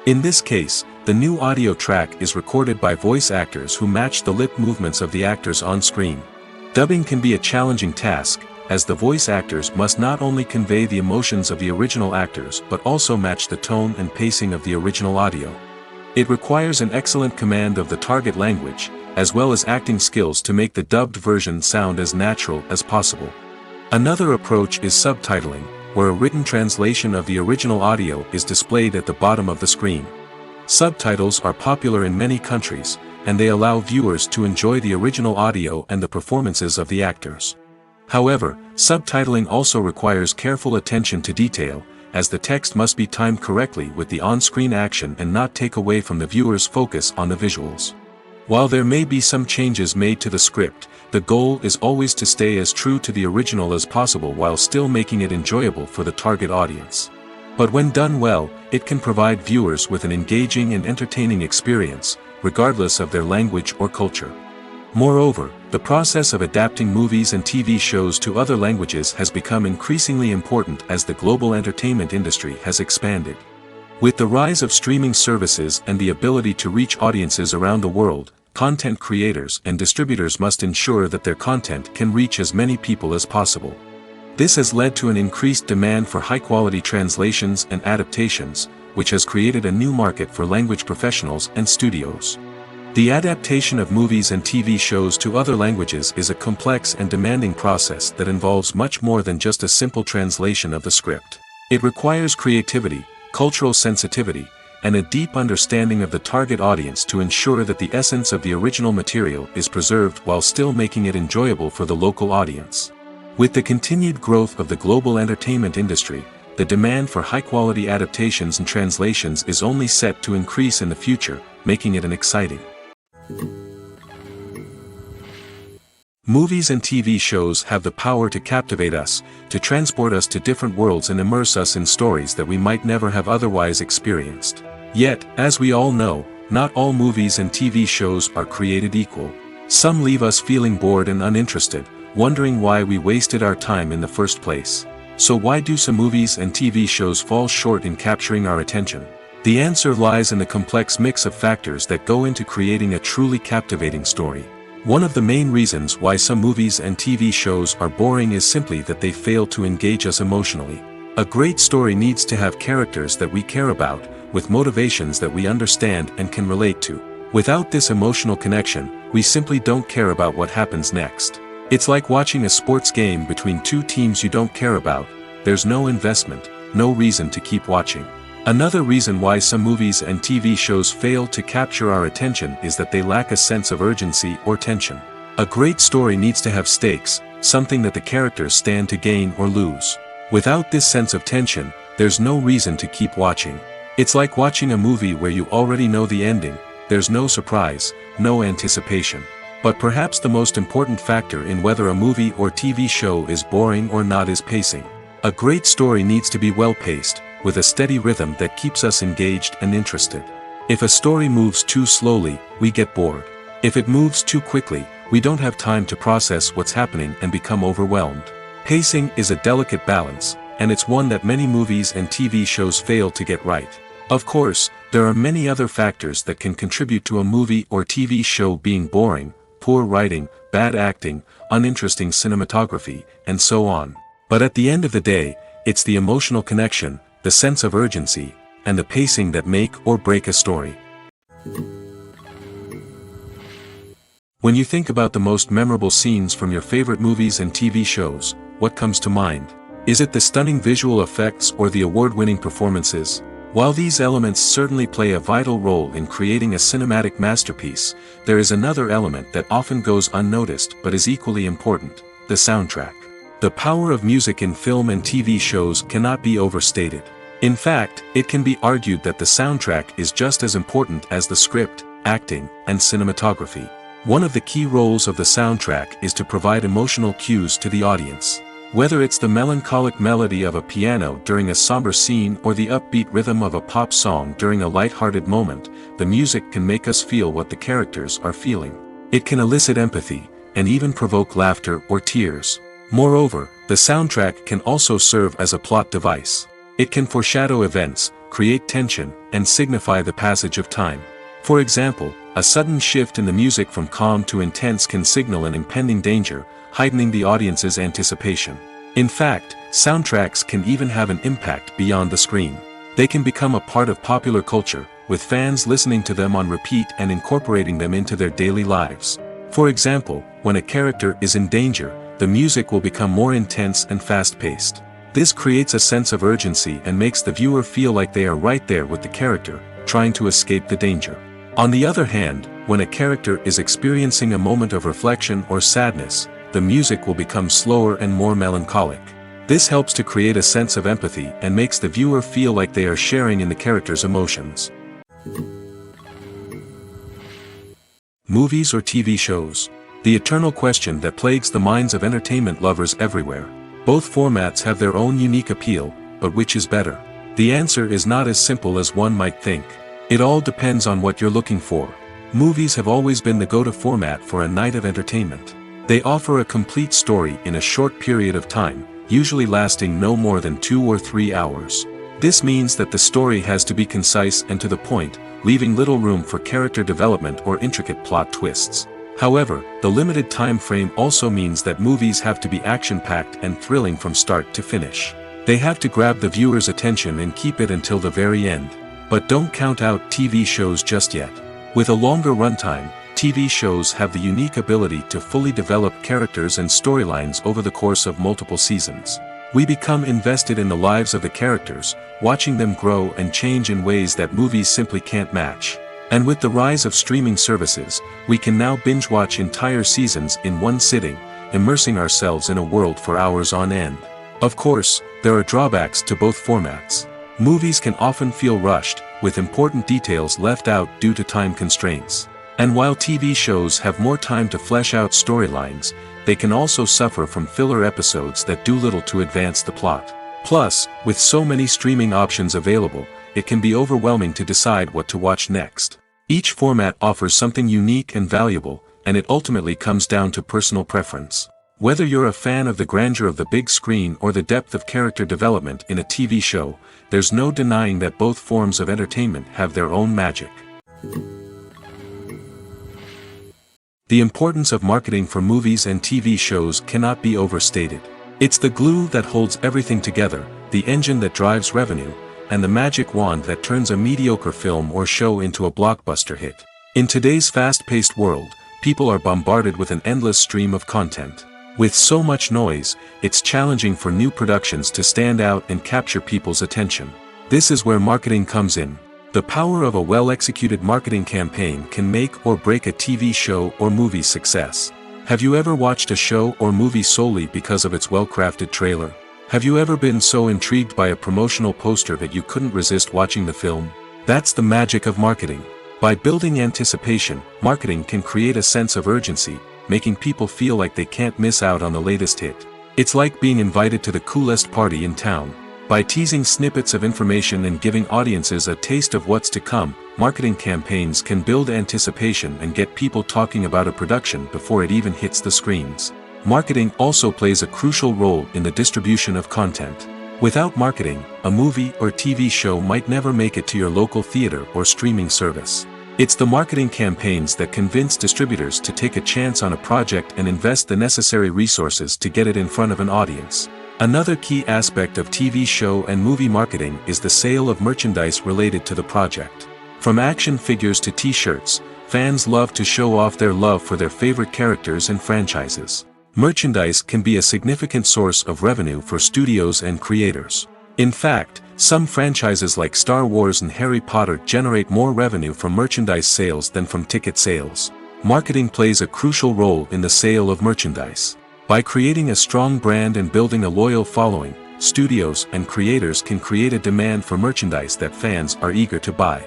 In this case, the new audio track is recorded by voice actors who match the lip movements of the actors on screen. Dubbing can be a challenging task, as the voice actors must not only convey the emotions of the original actors but also match the tone and pacing of the original audio. It requires an excellent command of the target language, as well as acting skills to make the dubbed version sound as natural as possible. Another approach is subtitling, where a written translation of the original audio is displayed at the bottom of the screen. Subtitles are popular in many countries, and they allow viewers to enjoy the original audio and the performances of the actors. However, subtitling also requires careful attention to detail, as the text must be timed correctly with the on-screen action and not take away from the viewer's focus on the visuals. While there may be some changes made to the script, the goal is always to stay as true to the original as possible while still making it enjoyable for the target audience. But when done well, it can provide viewers with an engaging and entertaining experience, regardless of their language or culture. Moreover, the process of adapting movies and TV shows to other languages has become increasingly important as the global entertainment industry has expanded. With the rise of streaming services and the ability to reach audiences around the world, content creators and distributors must ensure that their content can reach as many people as possible. This has led to an increased demand for high-quality translations and adaptations, which has created a new market for language professionals and studios. The adaptation of movies and TV shows to other languages is a complex and demanding process that involves much more than just a simple translation of the script. It requires creativity, cultural sensitivity, and a deep understanding of the target audience to ensure that the essence of the original material is preserved while still making it enjoyable for the local audience. With the continued growth of the global entertainment industry, the demand for high-quality adaptations and translations is only set to increase in the future, making it an exciting. Movies and TV shows have the power to captivate us, to transport us to different worlds and immerse us in stories that we might never have otherwise experienced. Yet, as we all know, not all movies and TV shows are created equal. Some leave us feeling bored and uninterested, wondering why we wasted our time in the first place. So why do some movies and TV shows fall short in capturing our attention? The answer lies in the complex mix of factors that go into creating a truly captivating story. One of the main reasons why some movies and TV shows are boring is simply that they fail to engage us emotionally. A great story needs to have characters that we care about, with motivations that we understand and can relate to. Without this emotional connection, we simply don't care about what happens next. It's like watching a sports game between two teams you don't care about. There's no investment, no reason to keep watching. Another reason why some movies and TV shows fail to capture our attention is that they lack a sense of urgency or tension. A great story needs to have stakes, something that the characters stand to gain or lose. Without this sense of tension, there's no reason to keep watching. It's like watching a movie where you already know the ending. There's no surprise, no anticipation. But perhaps the most important factor in whether a movie or TV show is boring or not is pacing. A great story needs to be well-paced, with a steady rhythm that keeps us engaged and interested. If a story moves too slowly, we get bored. If it moves too quickly, we don't have time to process what's happening and become overwhelmed. Pacing is a delicate balance, and it's one that many movies and TV shows fail to get right. Of course, there are many other factors that can contribute to a movie or TV show being boring: poor writing, bad acting, uninteresting cinematography, and so on. But at the end of the day, it's the emotional connection, the sense of urgency, and the pacing that make or break a story. When you think about the most memorable scenes from your favorite movies and TV shows, what comes to mind? Is it the stunning visual effects or the award-winning performances? While these elements certainly play a vital role in creating a cinematic masterpiece, there is another element that often goes unnoticed but is equally important: the soundtrack. The power of music in film and TV shows cannot be overstated. In fact, it can be argued that the soundtrack is just as important as the script, acting, and cinematography. One of the key roles of the soundtrack is to provide emotional cues to the audience. Whether it's the melancholic melody of a piano during a somber scene or the upbeat rhythm of a pop song during a light-hearted moment, the music can make us feel what the characters are feeling. It can elicit empathy, and even provoke laughter or tears. Moreover, the soundtrack can also serve as a plot device. It can foreshadow events, create tension, and signify the passage of time. For example, a sudden shift in the music from calm to intense can signal an impending danger, heightening the audience's anticipation. In fact, soundtracks can even have an impact beyond the screen. They can become a part of popular culture, with fans listening to them on repeat and incorporating them into their daily lives. For example, when a character is in danger, the music will become more intense and fast-paced. This creates a sense of urgency and makes the viewer feel like they are right there with the character, trying to escape the danger. On the other hand, when a character is experiencing a moment of reflection or sadness, the music will become slower and more melancholic. This helps to create a sense of empathy and makes the viewer feel like they are sharing in the character's emotions. Movies or TV shows? The eternal question that plagues the minds of entertainment lovers everywhere. Both formats have their own unique appeal, but which is better? The answer is not as simple as one might think. It all depends on what you're looking for. Movies have always been the go-to format for a night of entertainment. They offer a complete story in a short period of time, usually lasting no more than 2 or 3 hours. This means that the story has to be concise and to the point, leaving little room for character development or intricate plot twists. However, the limited time frame also means that movies have to be action-packed and thrilling from start to finish. They have to grab the viewer's attention and keep it until the very end. But don't count out TV shows just yet. With a longer runtime, TV shows have the unique ability to fully develop characters and storylines over the course of multiple seasons. We become invested in the lives of the characters, watching them grow and change in ways that movies simply can't match. And with the rise of streaming services, we can now binge-watch entire seasons in one sitting, immersing ourselves in a world for hours on end. Of course, there are drawbacks to both formats. Movies can often feel rushed, with important details left out due to time constraints. And while TV shows have more time to flesh out storylines, they can also suffer from filler episodes that do little to advance the plot. Plus, with so many streaming options available, it can be overwhelming to decide what to watch next. Each format offers something unique and valuable, and it ultimately comes down to personal preference. Whether you're a fan of the grandeur of the big screen or the depth of character development in a TV show, there's no denying that both forms of entertainment have their own magic. The importance of marketing for movies and TV shows cannot be overstated. It's the glue that holds everything together, the engine that drives revenue, and the magic wand that turns a mediocre film or show into a blockbuster hit. In today's fast-paced world, people are bombarded with an endless stream of content. With so much noise, it's challenging for new productions to stand out and capture people's attention. This is where marketing comes in. The power of a well-executed marketing campaign can make or break a TV show or movie's success. Have you ever watched a show or movie solely because of its well-crafted trailer? Have you ever been so intrigued by a promotional poster that you couldn't resist watching the film? That's the magic of marketing. By building anticipation, marketing can create a sense of urgency, making people feel like they can't miss out on the latest hit. It's like being invited to the coolest party in town. By teasing snippets of information and giving audiences a taste of what's to come, marketing campaigns can build anticipation and get people talking about a production before it even hits the screens. Marketing also plays a crucial role in the distribution of content. Without marketing, a movie or TV show might never make it to your local theater or streaming service. It's the marketing campaigns that convince distributors to take a chance on a project and invest the necessary resources to get it in front of an audience. Another key aspect of TV show and movie marketing is the sale of merchandise related to the project. From action figures to t-shirts, fans love to show off their love for their favorite characters and franchises. Merchandise can be a significant source of revenue for studios and creators. In fact, some franchises like Star Wars and Harry Potter generate more revenue from merchandise sales than from ticket sales. Marketing plays a crucial role in the sale of merchandise. By creating a strong brand and building a loyal following, studios and creators can create a demand for merchandise that fans are eager to buy.